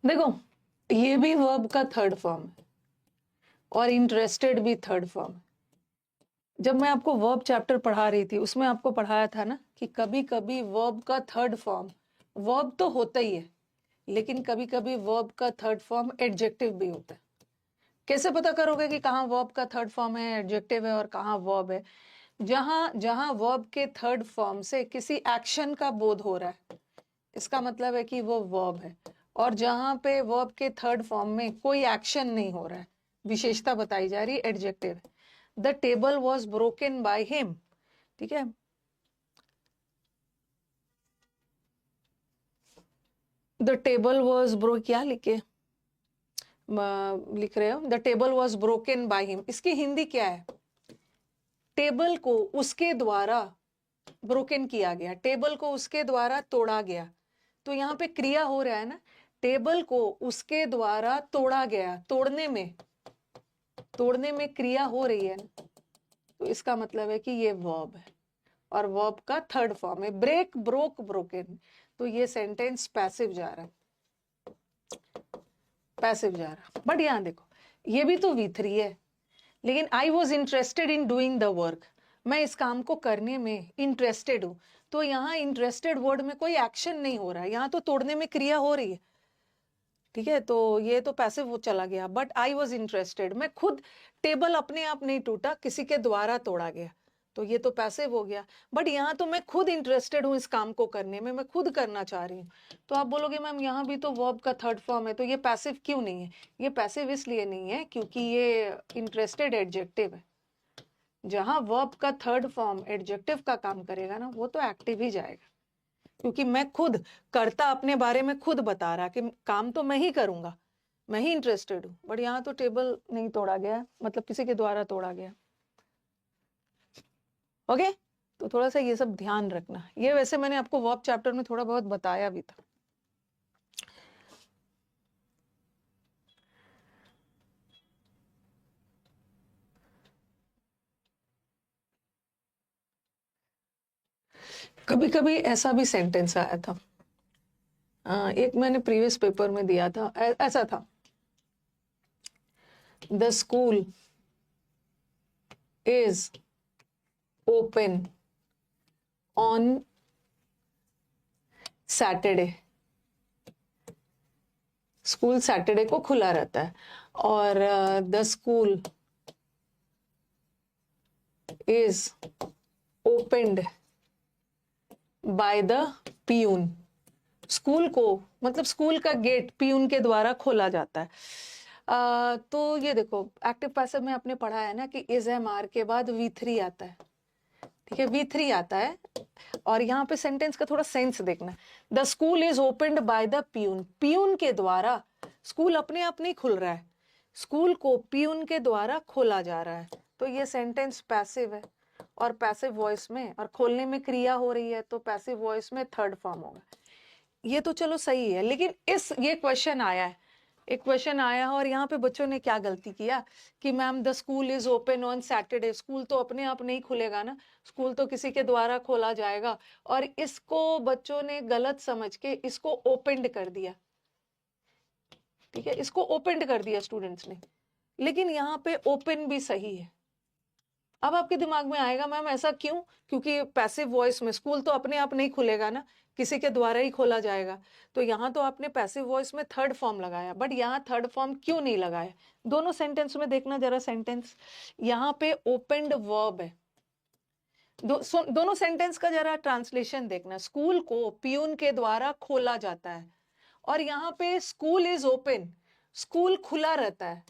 देखो ये भी वर्ब का थर्ड फॉर्म है और इंटरेस्टेड भी थर्ड फॉर्म है। जब मैं आपको वर्ब चैप्टर पढ़ा रही थी उसमें आपको पढ़ाया था ना कि कभी कभी वर्ब का थर्ड फॉर्म, वर्ब तो होता ही है, लेकिन कभी कभी वर्ब का थर्ड फॉर्म एडजेक्टिव भी होता है। कैसे पता करोगे कि कहाँ वर्ब का थर्ड फॉर्म है, एडजेक्टिव है, और कहाँ वर्ब है? जहां जहां वर्ब के थर्ड फॉर्म से किसी एक्शन का बोध हो रहा है, इसका मतलब है कि वो वर्ब है। और जहां पे वर्ब के थर्ड फॉर्म में कोई एक्शन नहीं हो रहा है, विशेषता बताई जा रही है, एडजेक्टिव है। The table was broken by him, ठीक है। द टेबल वॉज क्या लिखे लिख रहे हो? The table was broken by him, इसकी हिंदी क्या है? टेबल को उसके द्वारा ब्रोकन किया गया, टेबल को उसके द्वारा तोड़ा गया। तो यहाँ पे क्रिया हो रहा है ना, टेबल को उसके द्वारा तोड़ा गया, तोड़ने में क्रिया हो रही है, तो इसका मतलब है कि ये वर्ब है और वर्ब का थर्ड फॉर्म है, ब्रेक, ब्रोक, ब्रोकन। तो ये सेंटेंस पैसिव जा रहा है, पैसिव जा रहा। बट यहाँ देखो ये भी तो V3 है, लेकिन I was interested in doing the work, मैं इस काम को करने में इंटरेस्टेड हूं। तो यहाँ इंटरेस्टेड वर्ड में कोई एक्शन नहीं हो रहा है, यहाँ तो तोड़ने में क्रिया हो रही है, ठीक है। तो ये तो पैसिव वो चला गया। बट आई वॉज इंटरेस्टेड, मैं खुद, टेबल अपने आप नहीं टूटा, किसी के द्वारा तोड़ा गया, तो ये तो पैसिव हो गया। बट यहाँ तो मैं खुद इंटरेस्टेड हूँ इस काम को करने में, मैं खुद करना चाह रही हूँ। तो आप बोलोगे मैम यहाँ भी तो वर्ब का थर्ड फॉर्म है, तो ये पैसिव क्यों नहीं है? ये पैसिव इसलिए नहीं है क्योंकि ये इंटरेस्टेड एडजेक्टिव है। जहां वर्ब का थर्ड फॉर्म एडजेक्टिव का काम करेगा ना, वो तो एक्टिव ही जाएगा, क्योंकि मैं खुद कर्ता अपने बारे में खुद बता रहा कि काम तो मैं ही करूंगा, मैं ही इंटरेस्टेड हूं। बट यहाँ तो टेबल नहीं तोड़ा गया, मतलब किसी के द्वारा तोड़ा गया। ओके, तो थोड़ा सा ये सब ध्यान रखना। ये वैसे मैंने आपको वर्ब चैप्टर में थोड़ा बहुत बताया भी था। कभी कभी ऐसा भी सेंटेंस आया था, एक मैंने प्रीवियस पेपर में दिया था, ऐसा था, the school is open on Saturday, school Saturday को खुला रहता है। और the school is opened by the peon, school को मतलब स्कूल का गेट पियून के द्वारा खोला जाता है। तो ये देखो एक्टिव पैसिव में आपने पढ़ा है ना कि इज एम आर के बाद V3 आता है, ठीक है, V3 आता है। और यहाँ पे सेंटेंस का थोड़ा सेंस देखना, the school is opened by the peon, peon के द्वारा, स्कूल अपने आप नहीं खुल रहा है, स्कूल को पियून के द्वारा खोला जा रहा है। तो ये सेंटेंस पैसिव है और पैसिव वॉइस में, और खोलने में क्रिया हो रही है, तो पैसिव वॉइस में थर्ड फॉर्म होगा। ये तो चलो सही है, लेकिन ये क्वेश्चन आया है एक क्वेश्चन आया और यहाँ पे बच्चों ने क्या गलती किया कि ma'am the school is open on Saturday. School तो अपने आप नहीं खुलेगा ना, स्कूल तो किसी के द्वारा खोला जाएगा। और इसको बच्चों ने गलत समझ के इसको ओपनड कर दिया, ठीक है, इसको ओपनड कर दिया स्टूडेंट्स ने। लेकिन यहाँ पे ओपन भी सही है। अब आपके दिमाग में आएगा मैम ऐसा क्यों, क्योंकि पैसिव वॉइस में स्कूल तो अपने आप नहीं खुलेगा ना, किसी के द्वारा ही खोला जाएगा। तो यहाँ तो आपने पैसिव वॉइस में थर्ड फॉर्म लगाया, बट यहाँ थर्ड फॉर्म क्यों नहीं लगाया? दोनों सेंटेंस में देखना जरा सेंटेंस, यहाँ पे ओपनड वर्ब है। दोनों सेंटेंस का जरा ट्रांसलेशन देखना। स्कूल को पियून के द्वारा खोला जाता है, और यहाँ पे स्कूल इज ओपन, स्कूल खुला रहता है।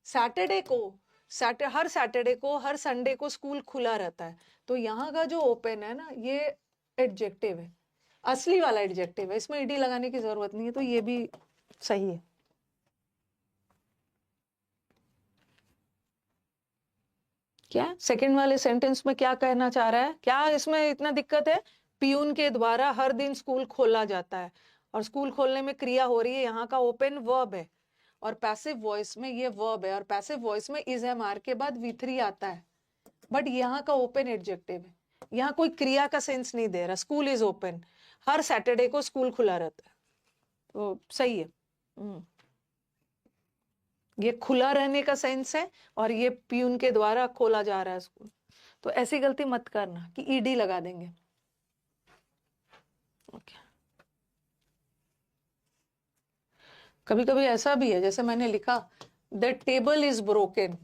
सैटरडे को हर सैटरडे को, हर संडे को स्कूल खुला रहता है। तो यहाँ का जो ओपन है ना, ये एडजेक्टिव है, असली वाला एडजेक्टिव है, इसमें ईडी लगाने की जरूरत नहीं है। तो ये भी सही है। क्या सेकंड वाले सेंटेंस में क्या कहना चाह रहा है? क्या इसमें इतना दिक्कत है? पियून के द्वारा हर दिन स्कूल खोला जाता है, और स्कूल खोलने में क्रिया हो रही है, यहाँ का ओपन वर्ब है, और पैसिव वॉइस में ये वर्ब है, और पैसिव वॉइस में इज एम आर के बाद V3 आता है, बट यहाँ का ओपन एडजेक्टिव है। यहाँ कोई क्रिया का सेंस नहीं दे रहा। School is open, her Saturday को स्कूल खुला रहता है, तो सही है। ये खुला रहने का सेंस है, और ये पियून के द्वारा खोला जा रहा है स्कूल। तो ऐसी गलती मत करना कि ईडी लगा देंगे। ओके। कभी कभी ऐसा भी है, जैसे मैंने लिखा द टेबल इज ब्रोकन,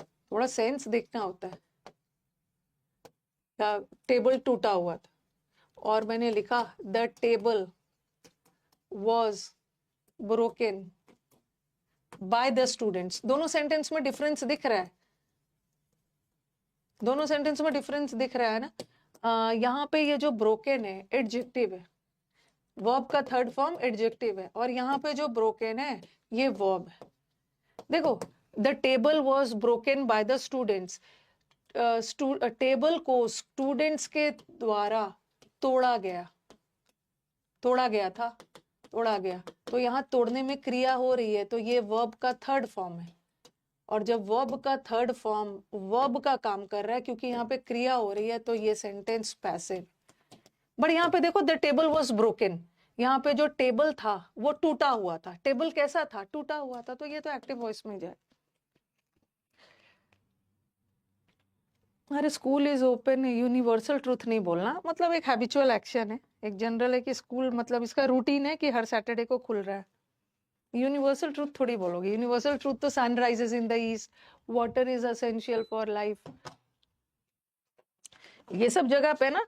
थोड़ा सेंस देखना होता है। टेबल टूटा हुआ था, और मैंने लिखा the table was broken by the students. दोनों सेंटेंस में डिफरेंस दिख रहा है, दोनों सेंटेंस में डिफरेंस दिख रहा है ना। यहाँ पे ये जो ब्रोकन है एडजेक्टिव है, वर्ब का थर्ड फॉर्म एडजेक्टिव है, और यहाँ पे जो ब्रोकन है ये वर्ब है। देखो, the table was broken by the students, table को स्टूडेंट्स के द्वारा तोड़ा गया, तोड़ा गया था, तोड़ा गया। तो यहाँ तोड़ने में क्रिया हो रही है, तो ये वर्ब का थर्ड फॉर्म है। और जब वर्ब का थर्ड फॉर्म वर्ब का काम कर रहा है, क्योंकि यहाँ पे क्रिया हो रही है, तो ये सेंटेंस पैसिव। बट यहाँ पे देखो द टेबल वॉज ब्रोकन, यहाँ पे जो टेबल था वो टूटा हुआ था। टेबल कैसा था? टूटा हुआ था। तो ये तो एक्टिव वॉइस में जाए। अरे school is open, universal truth नहीं बोलना, मतलब एक हैबिचुअल एक्शन है, एक जनरल है कि स्कूल मतलब इसका रूटीन है कि हर सैटरडे को खुल रहा है। यूनिवर्सल ट्रूथ थोड़ी बोलोगे। यूनिवर्सल ट्रूथ तो sun rises in the east, water is essential for life, ये सब जगह पे ना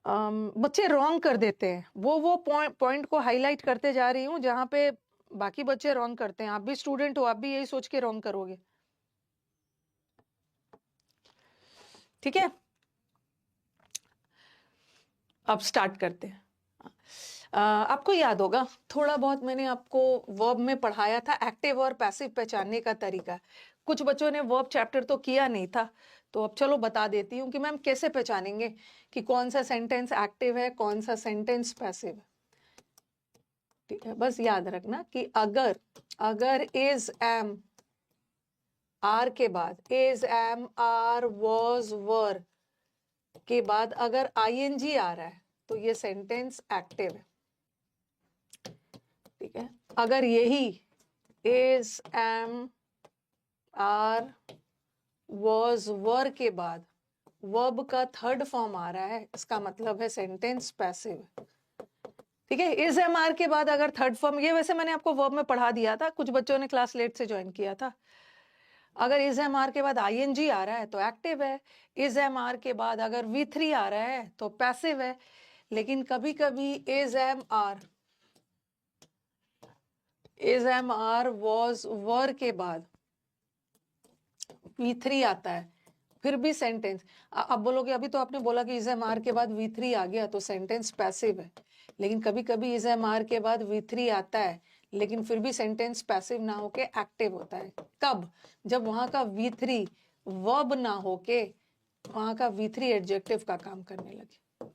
बच्चे रॉन्ग कर देते हैं। वो पॉइंट को हाईलाइट करते जा रही हूँ जहां पे बाकी बच्चे रॉन्ग करते हैं। आप भी स्टूडेंट हो, आप भी यही सोच के रॉन्ग करोगे, ठीक है? अब स्टार्ट करते हैं। आपको याद होगा, थोड़ा बहुत मैंने आपको वर्ब में पढ़ाया था, एक्टिव और पैसिव पहचानने का तरीका। कुछ बच्चों ने वर्ब चैप्टर तो किया नहीं था, तो अब चलो बता देती हूँ कि मैम कैसे पहचानेंगे कि कौन सा सेंटेंस एक्टिव है, कौन सा सेंटेंस पैसिव है। ठीक है, बस याद रखना कि अगर इज एम आर के बाद, is am are was were के बाद अगर आईएनजी आ रहा है, तो ये सेंटेंस एक्टिव है। ठीक है, अगर यही is am are was were के बाद वर्ब का थर्ड फॉर्म आ रहा है, इसका मतलब है सेंटेंस पैसिव। ठीक है, इज एम आर के बाद अगर थर्ड फॉर्म, ये वैसे मैंने आपको वर्ब में पढ़ा दिया था, कुछ बच्चों ने क्लास लेट से ज्वाइन किया था। अगर इज एम आर के बाद आईएनजी आ रहा है तो एक्टिव है, इज एम आर के बाद अगर V3 आ रहा है तो पैसिव है। लेकिन कभी कभी is am are was were के बाद V3 आता है, फिर भी सेंटेंस। अब बोलोगे अभी तो आपने बोला कि इज एम आर के बाद V3 आ गया तो सेंटेंस पैसिव है। लेकिन कभी कभी इज एम आर के बाद V3 आता है, लेकिन फिर भी सेंटेंस पैसिव ना होके एक्टिव होता है। कब? जब वहां का V3 वर्ब ना होके वहां का V3 एडजेक्टिव का काम करने लगे,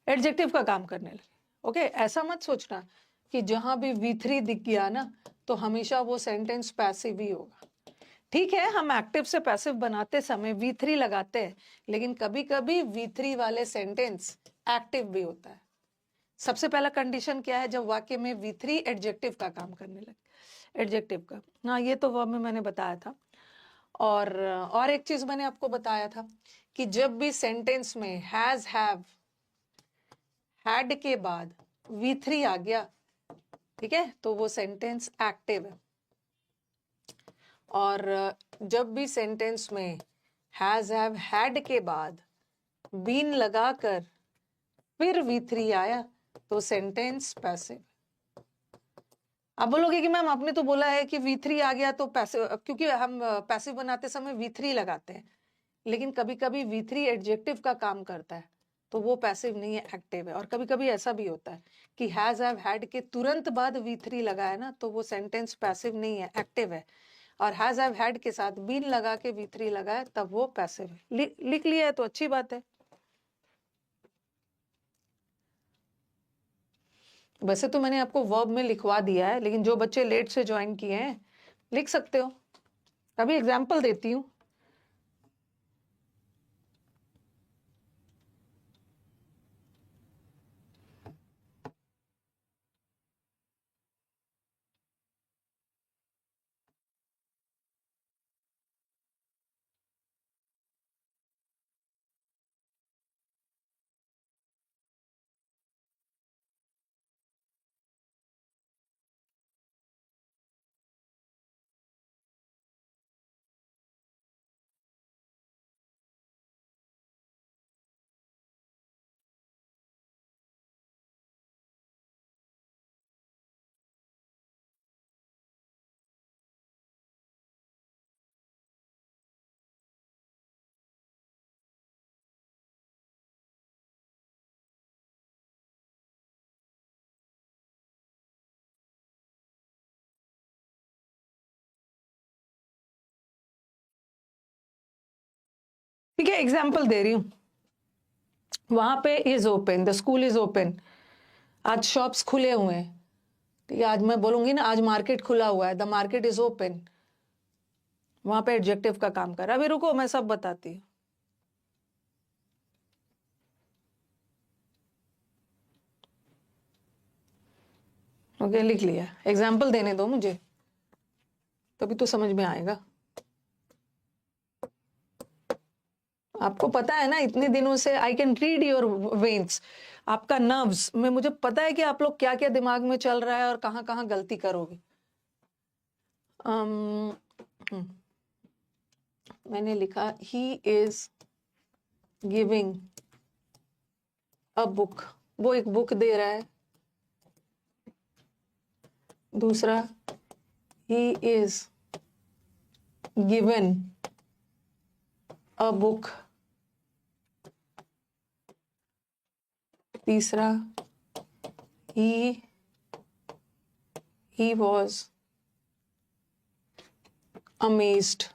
एडजेक्टिव का काम करने लगे। ओके, ऐसा मत सोचना कि जहां भी V3 दिख गया ना तो हमेशा वो सेंटेंस पैसिव ही होगा। ठीक है, हम एक्टिव से पैसिव बनाते समय V3 लगाते हैं, लेकिन कभी कभी V3 वाले सेंटेंस एक्टिव भी होता है। सबसे पहला कंडीशन क्या है, जब वाक्य में V3 एडजेक्टिव का काम करने लगे, एडजेक्टिव का। हाँ, ये तो वर्ब में मैंने बताया था। और एक चीज मैंने आपको बताया था कि जब भी सेंटेंस में हैज, हैव, हैड के बाद V3 आ गया, ठीक है, तो वो सेंटेंस एक्टिव है। और जब भी सेंटेंस में हैज, हैव, हैड के बाद बीन लगाकर फिर V3 आया तो सेंटेंस पैसिव। आप बोलोगे कि मैम आपने तो बोला है कि V3 आ गया तो पैसिव, क्योंकि हम पैसिव बनाते समय V3 लगाते हैं, लेकिन कभी कभी V3 एडजेक्टिव का काम करता है तो वो पैसिव नहीं है, एक्टिव है। और कभी कभी ऐसा भी होता है कि हैज, हैव, हैड के तुरंत बाद V3 लगाया ना तो वो सेंटेंस पैसिव नहीं है, एक्टिव है। और हैज, हैव, हैड के साथ बीन लगा के V3 लगाया तब वो पैसिव है। लिख लिया है तो अच्छी बात है। वैसे तो मैंने आपको वर्ब में लिखवा दिया है, लेकिन जो बच्चे लेट से ज्वाइन किए हैं लिख सकते हो। अभी एग्जाम्पल देती हूँ। ठीक है, एग्जाम्पल दे रही हूँ। वहां पे is open, the school is open, आज शॉप्स खुले हुए हैं। ठीक है, आज मैं बोलूंगी ना आज मार्केट खुला हुआ है, द मार्केट इज ओपन, वहां पे एडजेक्टिव का काम कर रहा है। अभी रुको, मैं सब बताती हूँ। ओके, लिख लिया। एग्जाम्पल देने दो मुझे, तभी तो समझ में आएगा। आपको पता है ना, इतने दिनों से I can read your veins, आपका नर्व्स में मुझे पता है कि आप लोग क्या क्या दिमाग में चल रहा है और कहाँ कहाँ गलती करोगे। मैंने लिखा he is giving a book, वो एक बुक दे रहा है। दूसरा, he is given a book. तीसरा, he was amazed,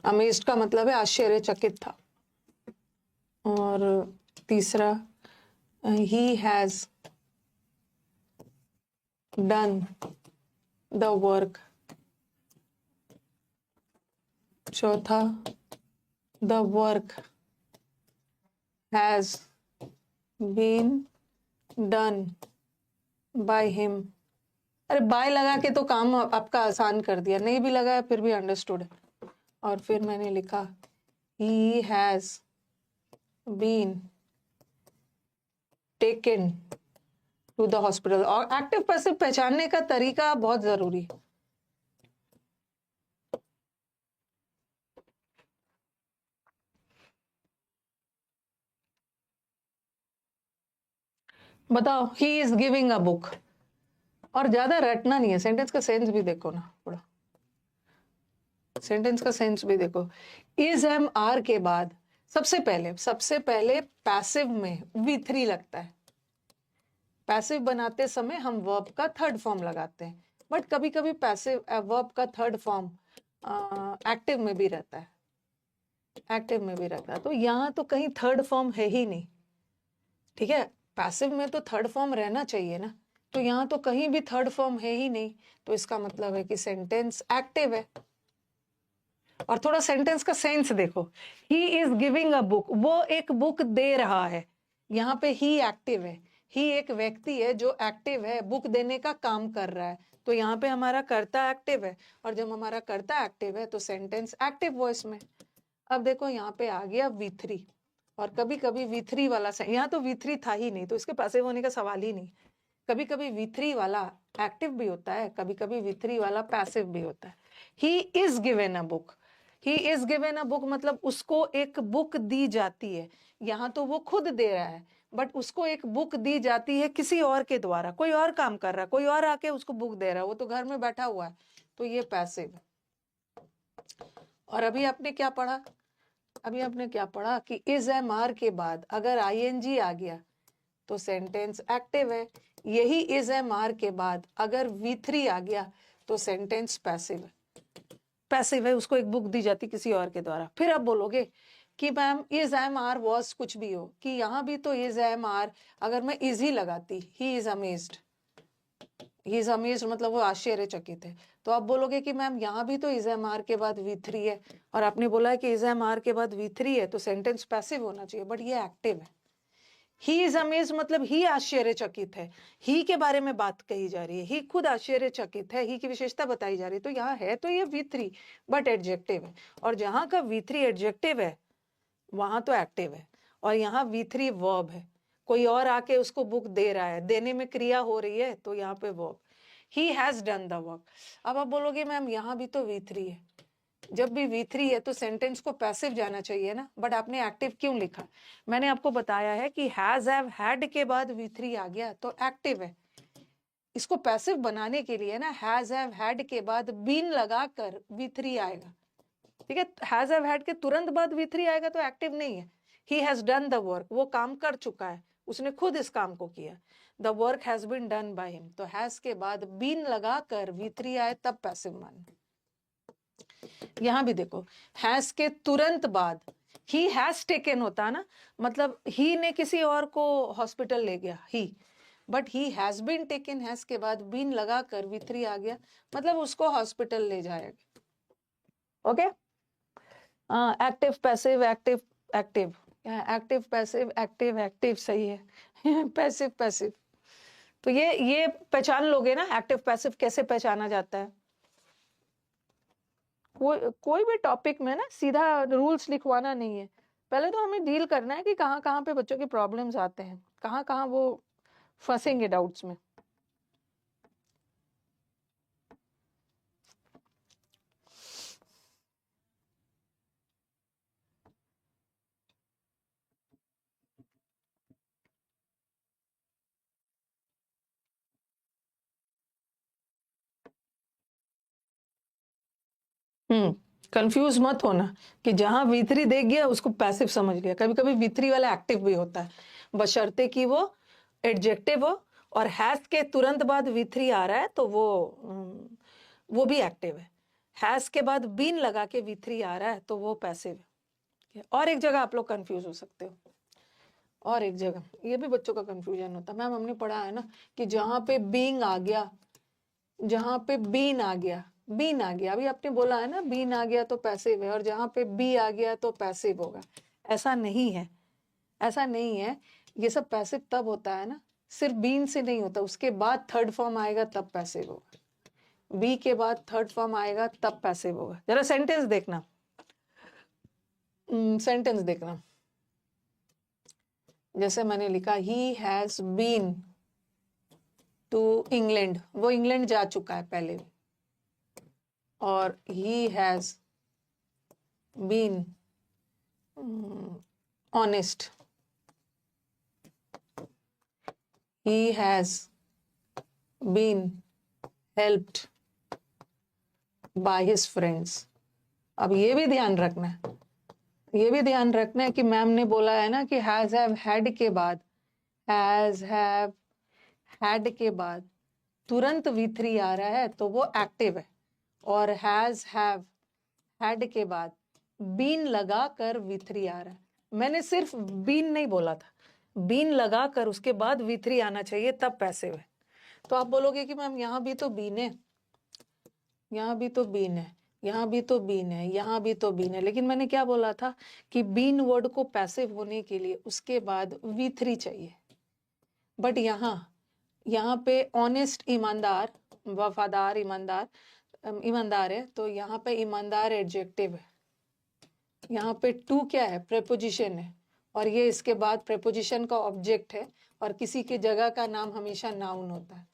amazed का मतलब है आश्चर्यचकित था। और तीसरा, he has done the work। चौथा, the work has been done by him। अरे बाय लगा के तो काम आपका आसान कर दिया, नहीं भी लगाया फिर भी अंडरस्टूड। और फिर मैंने लिखा he has been taken to the hospital। और एक्टिव पैसिव पहचानने का तरीका बहुत जरूरी है। बताओ, he is giving a book. और ज्यादा रटना नहीं है, सेंटेंस का सेंस भी देखो ना थोड़ा, सेंटेंस का सेंस भी देखो। इज एम आर के बाद सबसे पहले पैसिव में V3 लगता है। पैसिव बनाते समय हम वर्ब का थर्ड फॉर्म लगाते हैं, बट कभी कभी पैसिव वर्ब का थर्ड फॉर्म एक्टिव में भी रहता है, एक्टिव में भी रहता है। तो यहाँ तो कहीं थर्ड फॉर्म है ही नहीं। ठीक है, पैसिव में तो थर्ड फॉर्म रहना चाहिए ना, तो यहाँ तो कहीं भी थर्ड फॉर्म है ही नहीं, तो इसका मतलब है कि सेंटेंस एक्टिव है। और थोड़ा सेंटेंस का सेंस देखो, he is giving a book, वो एक बुक दे रहा है, यहाँ पे ही एक्टिव है, ही एक व्यक्ति है जो एक्टिव है, बुक देने का काम कर रहा है, तो यहाँ पे हमारा कर्ता एक्टिव है, और जब हमारा कर्ता एक्टिव है तो सेंटेंस एक्टिव वॉइस में। अब देखो यहाँ पे आ गया V3, और कभी कभी V3 वाला, यहाँ तो V3 था ही नहीं, तो इसके पैसिव होने का सवाल ही नहीं। कभी कभी V3 वाला एक्टिव भी होता है, कभी कभी V3 वाला पैसिव भी होता है। He is given a book, he is given a book मतलब उसको एक बुक दी जाती है, यहाँ तो वो खुद दे रहा है, बट उसको एक बुक दी जाती है किसी और के द्वारा, कोई और काम कर रहा है, कोई और आके उसको बुक दे रहा है, वो तो घर में बैठा हुआ है, तो ये पैसिव। और अभी आपने क्या पढ़ा, अभी आपने क्या पढ़ा कि इज एम आर के बाद अगर ING आ गया तो सेंटेंस एक्टिव है, यही इज एम आर के बाद अगर V3 आ गया तो सेंटेंस पैसिव है। पैसिव है, उसको एक बुक दी जाती किसी और के द्वारा। फिर आप बोलोगे कि ma'am is am are was कुछ भी हो, कि यहाँ भी तो इज एम आर, अगर मैं इज ही लगाती, he is amazed, he is amazed मतलब वो आश्चर्यचकित है, तो आप बोलोगे कि मैम यहाँ भी तो इज एम आर के बाद V3 है, और आपने बोला है कि इज एम आर के बाद V3 है तो सेंटेंस पैसिव होना चाहिए, बट ये एक्टिव है। ही इज अमेज्ड मतलब ही आश्चर्यचकित है, ही के बारे में बात कही जा रही है, ही खुद आश्चर्यचकित है, ही की विशेषता बताई जा रही है, तो यहाँ है तो ये V3 बट एडजेक्टिव है, और जहां का V3 एडजेक्टिव है वहां तो एक्टिव है, और यहाँ V3 वर्ब है, कोई और आके उसको बुक दे रहा है, देने में क्रिया हो रही है, तो यहाँ पे verb, he has done the work. अब आप बोलोगे मैम यहाँ भी तो V3 है, जब भी V3 है तो सेंटेंस को पैसिव जाना चाहिए ना, बट आपने एक्टिव क्यों लिखा? मैंने आपको बताया है कि हैज हैव हैड के बाद V3 आ गया तो एक्टिव है, इसको पैसिव बनाने के लिए ना हैज हैव हैड के बाद बीन लगाकर V3 आएगा, ठीक है? हैज हैव हैड के तुरंत बाद V3 आएगा तो एक्टिव नहीं है। He has done the work, वो काम कर चुका है, उसने खुद इस काम को किया, the work has been done by him, तो हैज के बाद बीन लगाकर V3 आए तब पैसिव मान। यहां भी देखो, हैज के तुरंत बाद ही हैज टेकन होता ना, मतलब ही ने किसी और को हॉस्पिटल ले गया, he, but he has been taken, has के बाद बीन लगाकर V3 आ गया, मतलब उसको हॉस्पिटल ले जाएगा। Okay, active passive active active, active passive active active, सही है। पैसिव पैसिव, तो ये पहचान लोगे ना, एक्टिव पैसिव कैसे पहचाना जाता है। कोई भी टॉपिक में ना सीधा रूल्स लिखवाना नहीं है, पहले तो हमें डील करना है कि कहाँ कहाँ पे बच्चों के प्रॉब्लम्स आते हैं, कहाँ कहाँ वो फंसेंगे डाउट्स में। कंफ्यूज मत होना कि जहां V3 देख गया उसको पैसिव समझ लिया, कभी कभी V3 वाला एक्टिव भी होता है, बशर्ते कि वो एडजेक्टिव हो, और हैज के तुरंत बाद V3 आ रहा है तो वो भी एक्टिव है, हैज के बाद बीन लगा के V3 आ रहा है तो वो पैसिव है। और एक जगह आप लोग कंफ्यूज हो सकते हो, और एक जगह ये भी बच्चों का कंफ्यूजन होता है, मैम हमने पढ़ा है ना कि जहां पे बीइंग आ गया, जहां पे बीन आ गया, बीन आ गया, अभी आपने बोला है ना बीन आ गया तो पैसिव है, और जहां पे बी आ गया तो पैसिव होगा, ऐसा नहीं है, ऐसा नहीं है। ये सब पैसिव तब होता है ना, सिर्फ बीन से नहीं होता, उसके बाद थर्ड फॉर्म आएगा तब पैसिव होगा, बी के बाद थर्ड फॉर्म आएगा तब पैसिव होगा। जरा सेंटेंस देखना, सेंटेंस देखना, जैसे मैंने लिखा he has been to England, वो इंग्लैंड जा चुका है पहले, और he has been honest, he has been helped by his friends। अब ये भी ध्यान रखना है, ये भी ध्यान रखना है कि मैम ने बोला है ना कि हैज हैव हैड के बाद, हैज हैव हैड के बाद तुरंत V3 आ रहा है तो वो एक्टिव है, और हैज हैव हैड के बाद बीन लगा कर V3 आ रहा है। मैंने सिर्फ बीन नहीं बोला था, बीन लगाकर उसके बाद V3 आना चाहिए, तब पैसिव है। तो आप बोलोगे कि मैम यहाँ भी तो बीन है, यहाँ भी तो बीन है, यहाँ भी तो बीन है, यहाँ भी तो बीन है, लेकिन मैंने क्या बोला था कि बीन वर्ड को पैसिव होने के लिए उसके बाद V3 चाहिए। बट यहाँ पे ऑनेस्ट, ईमानदार, वफादार, ईमानदार है, तो यहाँ पे ईमानदार एडजेक्टिव है। यहाँ पे टू क्या है, प्रेपोजिशन है, और ये इसके बाद प्रेपोजिशन का ऑब्जेक्ट है, और किसी की जगह का नाम हमेशा नाउन होता है।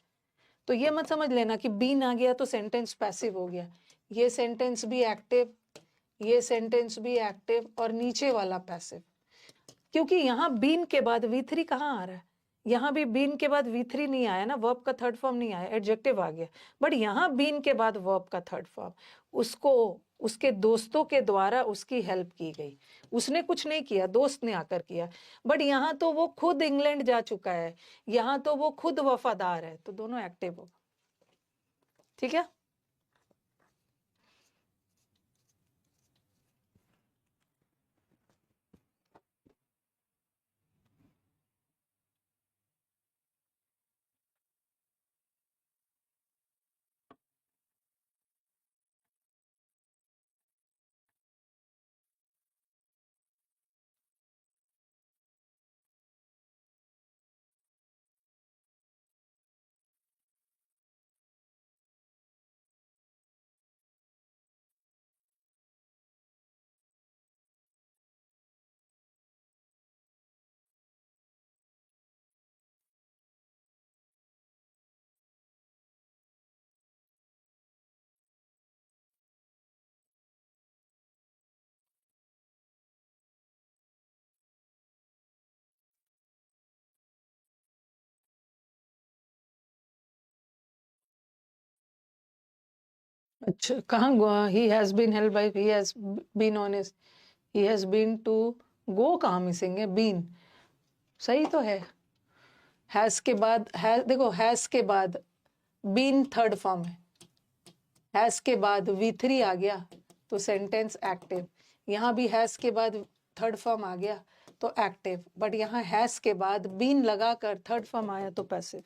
तो ये मत समझ लेना कि बीन आ गया तो सेंटेंस पैसिव हो गया। ये सेंटेंस भी एक्टिव, ये सेंटेंस भी एक्टिव, और नीचे वाला पैसिव। क्योंकि यहाँ बीन के बाद V3 कहाँ आ रहा है, यहाँ भी बीन के बाद V3 नहीं आया ना, वर्ब का थर्ड फॉर्म नहीं आया, एडजेक्टिव आ गया। बट यहाँ बीन के बाद वर्ब का थर्ड फॉर्म, उसको उसके दोस्तों के द्वारा उसकी हेल्प की गई। उसने कुछ नहीं किया, दोस्त ने आकर किया। बट यहाँ तो वो खुद इंग्लैंड जा चुका है, यहाँ तो वो खुद वफादार है, तो दोनों एक्टिव होगा। ठीक है। अच्छा, कहाँ he has been help by, he has been honest, he has been to, go कहाँ मिसिंग है, बीन सही तो है। हैज के बाद है, देखो हैज के बाद बीन थर्ड फॉर्म है, हैज के बाद V3 आ गया तो सेंटेंस एक्टिव। यहाँ भी हैज के बाद थर्ड फॉर्म आ गया तो एक्टिव। बट यहाँ हैज के बाद बीन लगाकर थर्ड फॉर्म आया तो पैसिव।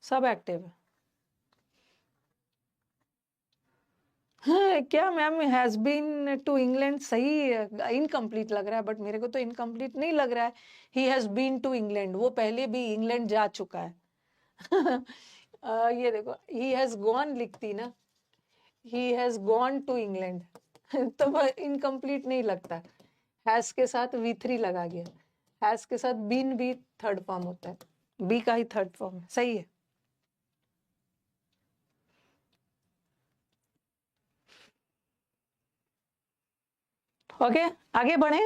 सब एक्टिव है। हाँ, क्या ma'am, has been to England सही इनकम्प्लीट लग रहा है, बट मेरे को तो इनकम्प्लीट नहीं लग रहा है। He has been to England, वो पहले भी इंग्लैंड जा चुका है। ये देखो, ही हैज गॉन लिखती ना, he has gone to England, तो वह इनकम्प्लीट नहीं लगता। हैज के साथ V3 लगा गया, हैज के साथ बीन भी थर्ड फॉर्म होता है, बी का ही थर्ड फॉर्म है, सही है। ओके, आगे बढ़े।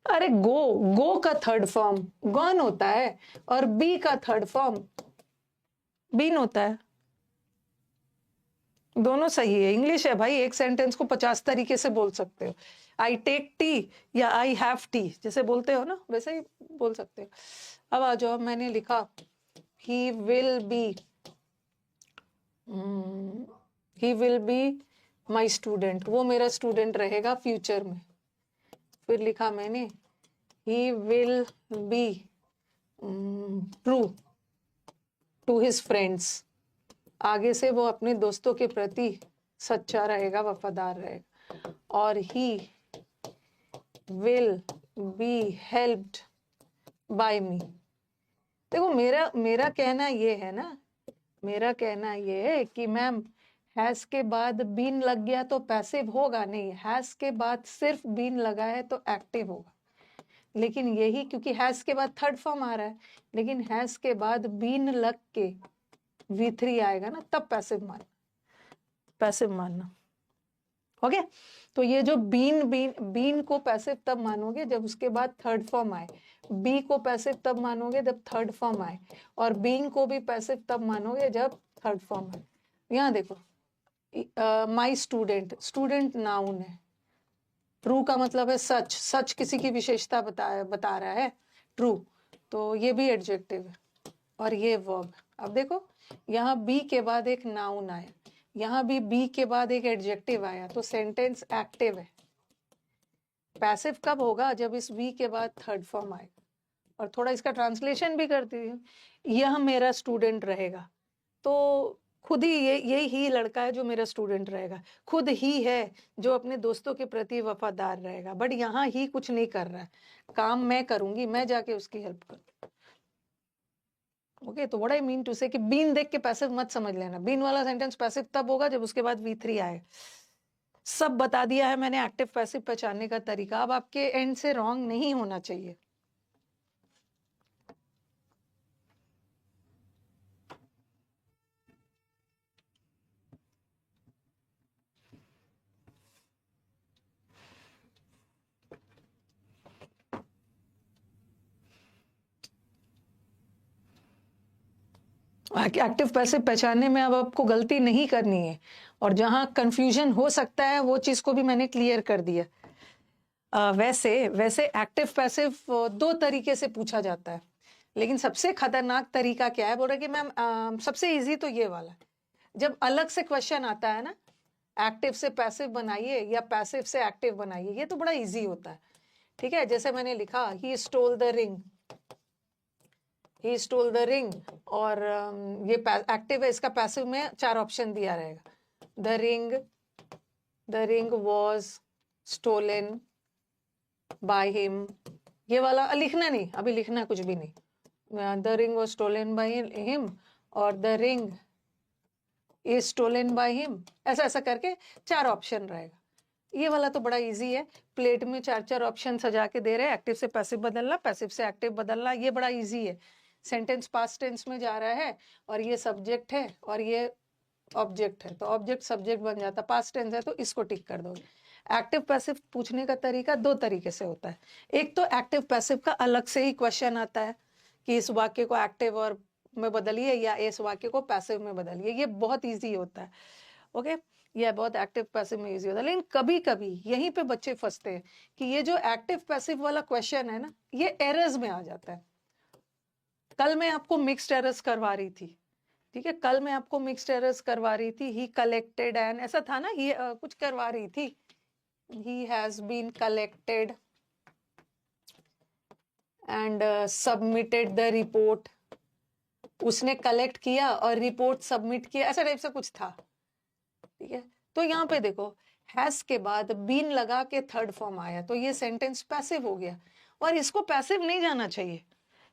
अरे गो का थर्ड फॉर्म गॉन होता है, और बी का थर्ड फॉर्म बीन होता है। दोनों सही है, इंग्लिश है भाई, एक सेंटेंस को 50 तरीके से बोल सकते हो। आई टेक टी या आई हैव टी जैसे बोलते हो ना, वैसे ही बोल सकते हो। अब आ जाओ, मैंने लिखा he will be my student, वो मेरा स्टूडेंट रहेगा फ्यूचर में। फिर लिखा मैंने he will be true to his friends, आगे से वो अपने दोस्तों के प्रति सच्चा रहेगा, वफादार रहेगा। और he will be helped by me. देखो मेरा कहना ये है ना, मेरा कहना ये है कि मैम हैज के बाद बीन लग गया तो पैसिव होगा नहीं, हैज के बाद सिर्फ बीन लगा है तो एक्टिव होगा। लेकिन यही क्योंकि हैज के बाद थर्ड फॉर्म आ रहा है, लेकिन हैज के बाद बीन लग के V3 आएगा ना, तब पैसिव मानना। ओके, तो ये जो बीन को पैसिव तब मानोगे जब उसके बाद थर्ड फॉर्म आए, बी को पैसिव तब मानोगे जब थर्ड फॉर्म आए, और बीन को भी पैसिव तब मानोगे जब थर्ड फॉर्म आए। यहाँ देखो, माई स्टूडेंट नाउन है, ट्रू का मतलब है सच, सच किसी की विशेषता बता रहा है, ट्रू, तो ये भी एडजेक्टिव है, और ये वर्ब। अब देखो, यहाँ बी के बाद एक नाउन आया, यहाँ भी बी के बाद एक एडजेक्टिव आया, तो सेंटेंस एक्टिव है। पैसिव कब होगा? जब इस वी के बाद थर्ड फॉर्म आएगा। और थोड़ा इसका ट्रांसलेशन भी करती हूँ, यह मेरा स्टूडेंट रहेगा, तो खुद ही ये ही लड़का है जो मेरा स्टूडेंट रहेगा, खुद ही है जो अपने दोस्तों के प्रति वफादार रहेगा। बट यहाँ ही कुछ नहीं कर रहा है, काम मैं करूंगी, मैं जाके उसकी हेल्प करूँ। ओके, तो व्हाट आई मीन टू से कि बीन देख के पैसिव मत समझ लेना। बीन वाला सेंटेंस पैसिव तब होगा जब उसके बाद V3 आए। सब बता दिया है मैंने एक्टिव पैसिव पहचानने का तरीका। अब आपके एंड से रॉन्ग नहीं होना चाहिए। एक्टिव पैसिव पहचानने में अब आपको गलती नहीं करनी है, और जहां कंफ्यूजन हो सकता है वो चीज को भी मैंने क्लियर कर दिया। वैसे एक्टिव पैसिव दो तरीके से पूछा जाता है, लेकिन सबसे खतरनाक तरीका क्या है? बोल रहे कि मैम सबसे इजी तो ये वाला है, जब अलग से क्वेश्चन आता है ना, एक्टिव से पैसिव बनाइए या पैसिव से एक्टिव बनाइए, ये तो बड़ा इजी होता है। ठीक है, जैसे मैंने लिखा he stole the ring, he stole the ring, और ये एक्टिव है, इसका पैसिव में 4 ऑप्शन दिया रहेगा। The ring was stolen by him, ये वाला लिखना नहीं, अभी लिखना कुछ भी नहीं। The ring was stolen by him और the ring is stolen by him, ऐसा ऐसा करके 4 ऑप्शन रहेगा। ये वाला तो बड़ा इजी है, प्लेट में 4 ऑप्शन सजा के दे रहे हैं, एक्टिव से पैसिव बदलना, पैसिव से एक्टिव बदलना, ये बड़ा इजी है। सेंटेंस पास्ट टेंस में जा रहा है और ये सब्जेक्ट है और ये ऑब्जेक्ट है, तो ऑब्जेक्ट सब्जेक्ट बन जाता। पास्ट टेंस है तो इसको टिक कर दोगे। एक्टिव पैसिव पूछने का तरीका 2 तरीके से होता है। एक तो एक्टिव पैसिव का अलग से ही क्वेश्चन आता है कि इस वाक्य को एक्टिव और में बदलिए या इस वाक्य को पैसिव में बदलिए, ये बहुत ईजी होता है। ओके, यह बहुत एक्टिव पैसिव में इजी होता है। लेकिन कभी कभी यहीं पे बच्चे फंसते हैं कि ये जो एक्टिव पैसिव वाला क्वेश्चन है ना, ये एरर्स में आ जाता है। कल मैं आपको मिक्स्ड एरर्स करवा रही थी, ठीक है, कल मैं आपको मिक्स्ड एरर्स करवा रही थी। ही कलेक्टेड एंड ऐसा था ना, ये कुछ करवा रही थी। He has been collected and submitted the report, उसने कलेक्ट किया और रिपोर्ट सबमिट किया, ऐसा टाइप से कुछ था। ठीक है, तो यहाँ पे देखो हैज के बाद बीन लगा के थर्ड फॉर्म आया, तो ये सेंटेंस पैसिव हो गया, और इसको पैसिव नहीं जाना चाहिए।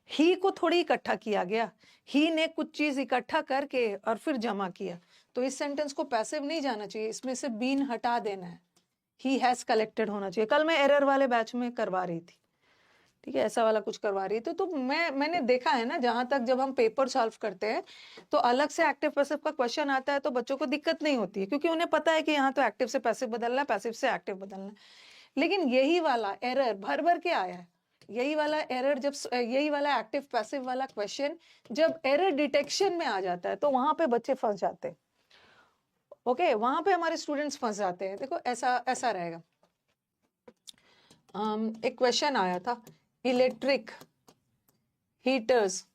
ही को थोड़ी इकट्ठा किया गया, ही ने कुछ चीज इकट्ठा करके और फिर जमा किया, तो इस सेंटेंस को पैसिव नहीं जाना चाहिए, इसमें से बीन हटा देना है, ही हैज कलेक्टेड होना चाहिए। कल मैं एरर वाले बैच में करवा रही थी, ठीक है, ऐसा वाला कुछ करवा रही थी। तो मैंने देखा है ना, जहां तक जब हम पेपर सॉल्व करते हैं तो अलग से एक्टिव पैसिव का क्वेश्चन आता है तो बच्चों को दिक्कत नहीं होती है, क्योंकि उन्हें पता है कि यहाँ तो एक्टिव से पैसिव बदलना है, पैसिव से एक्टिव बदलना है। लेकिन यही वाला एरर भर भर के आया है, यही वाला एरर जब यही वाला एक्टिव पैसिव वाला क्वेश्चन जब एरर डिटेक्शन में आ जाता है तो वहां पे बच्चे फंस जाते हैं। ओके, वहां पे हमारे स्टूडेंट्स फंस जाते हैं। देखो ऐसा ऐसा रहेगा, एक क्वेश्चन आया था, electric heaters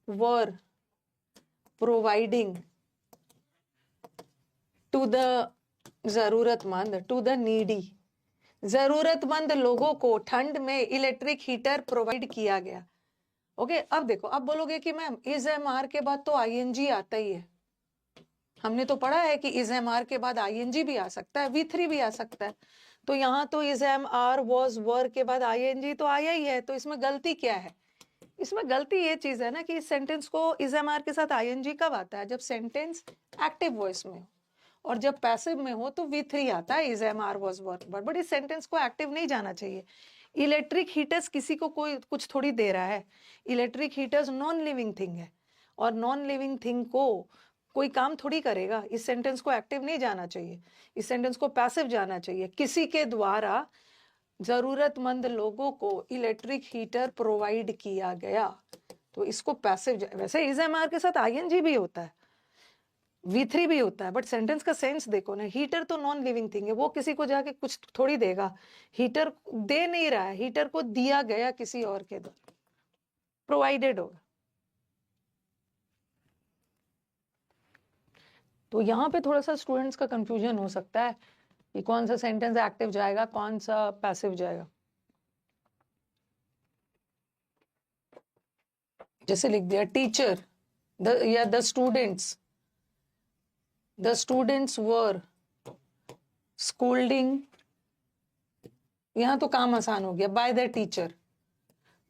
were providing to the जरूरतमंद, टू द नीडी, जरूरतमंद लोगों को ठंड में इलेक्ट्रिक हीटर प्रोवाइड किया गया। ओके, अब देखो, अब बोलोगे कि मैम इज एम आर के बाद तो आईएनजी आता ही है। हमने तो पढ़ा है कि इज एम आर के बाद आईएनजी भी आ सकता है, V3 भी आ सकता है, तो यहाँ तो is am are was were के बाद आईएनजी तो आया ही है, तो इसमें गलती क्या है? इसमें गलती ये चीज है ना कि इस सेंटेंस को इज एम आर के साथ आईएनजी कब आता है? जब सेंटेंस एक्टिव वॉइस में हो, और जब पैसिव में हो तो V3 आता है, is am are was were. But इस सेंटेंस को एक्टिव नहीं जाना चाहिए। इलेक्ट्रिक हीटर्स किसी को कोई कुछ थोड़ी दे रहा है, electric heaters non living thing है, और नॉन लिविंग थिंग को कोई काम थोड़ी करेगा। इस सेंटेंस को एक्टिव नहीं जाना चाहिए, इस सेंटेंस को पैसिव जाना चाहिए। किसी के द्वारा जरूरतमंद लोगों को इलेक्ट्रिक हीटर प्रोवाइड किया गया, तो इसको पैसिव। वैसे इज एम आर के साथ आईएनजी भी होता है, V3 भी होता है, बट सेंटेंस का सेंस देखो ना, हीटर तो नॉन लिविंग थिंग है, वो किसी को जाके कुछ थोड़ी देगा, हीटर दे नहीं रहा है, हीटर को दिया गया किसी और के द्वारा, प्रोवाइडेड होगा। तो यहाँ पे थोड़ा सा स्टूडेंट्स का कंफ्यूजन हो सकता है। कि कौन सा सेंटेंस एक्टिव जाएगा, कौन सा पैसिव जाएगा। जैसे लिख दिया टीचर या द स्टूडेंट्स वर स्कोल्डिंग, यहां तो काम आसान हो गया, बाय द टीचर।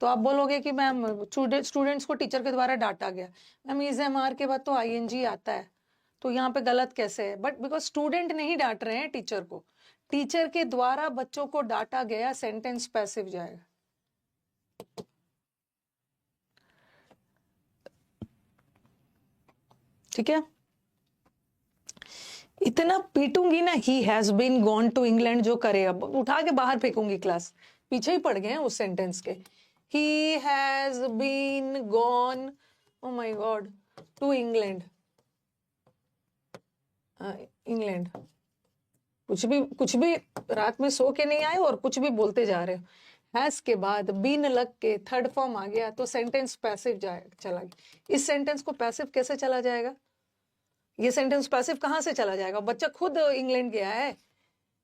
तो आप बोलोगे कि मैम स्टूडेंट्स को टीचर के द्वारा डांटा गया, मैम इज एम आर के बाद तो आईएनजी आता है, तो यहाँ पे गलत कैसे है? बट बिकॉज स्टूडेंट नहीं डांट रहे हैं टीचर को, टीचर के द्वारा बच्चों को डांटा गया, सेंटेंस पैसिव जाएगा। ठीक है, इतना पीटूंगी ना, he has been gone to England जो करेगा, उठा के बाहर फेंकूंगी क्लास, पीछे ही पड़ गए हैं उस सेंटेंस के। He has been gone, oh my God, to England. England, कुछ भी रात में सो के नहीं आए और कुछ भी बोलते जा रहे हो। हैज के बाद बीन लग के थर्ड फॉर्म आ गया तो सेंटेंस पैसिव चला गया। इस सेंटेंस को पैसिव कैसे चला जाएगा? ये सेंटेंस पैसिव कहां से चला जाएगा? बच्चा खुद इंग्लैंड गया है,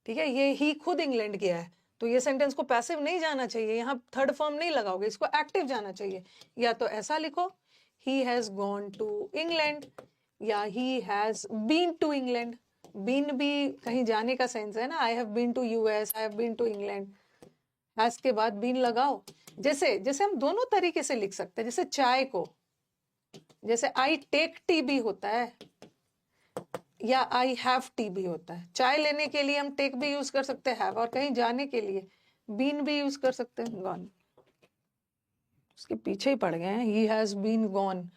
ठीक है, ये ही खुद इंग्लैंड गया है, तो ये सेंटेंस को पैसिव नहीं जाना चाहिए, यहाँ थर्ड फॉर्म नहीं लगाओगे, इसको एक्टिव जाना चाहिए। या तो ऐसा लिखो, he has gone to England, या he has been to England. Been भी कहीं जाने का सेंस है ना, I have been to US, I have been to England, has के बाद बीन लगाओ। जैसे जैसे हम दोनों तरीके से लिख सकते हैं, जैसे चाय को, जैसे आई टेक टी भी होता है, या आई हैव टी भी होता है। चाय लेने के लिए हम टेक भी यूज कर सकते हैं हैव, और कहीं जाने के लिए बीन भी यूज कर सकते हैं गॉन। उसके पीछे ही पड़ गए हैं, ही हैज बीन गॉन,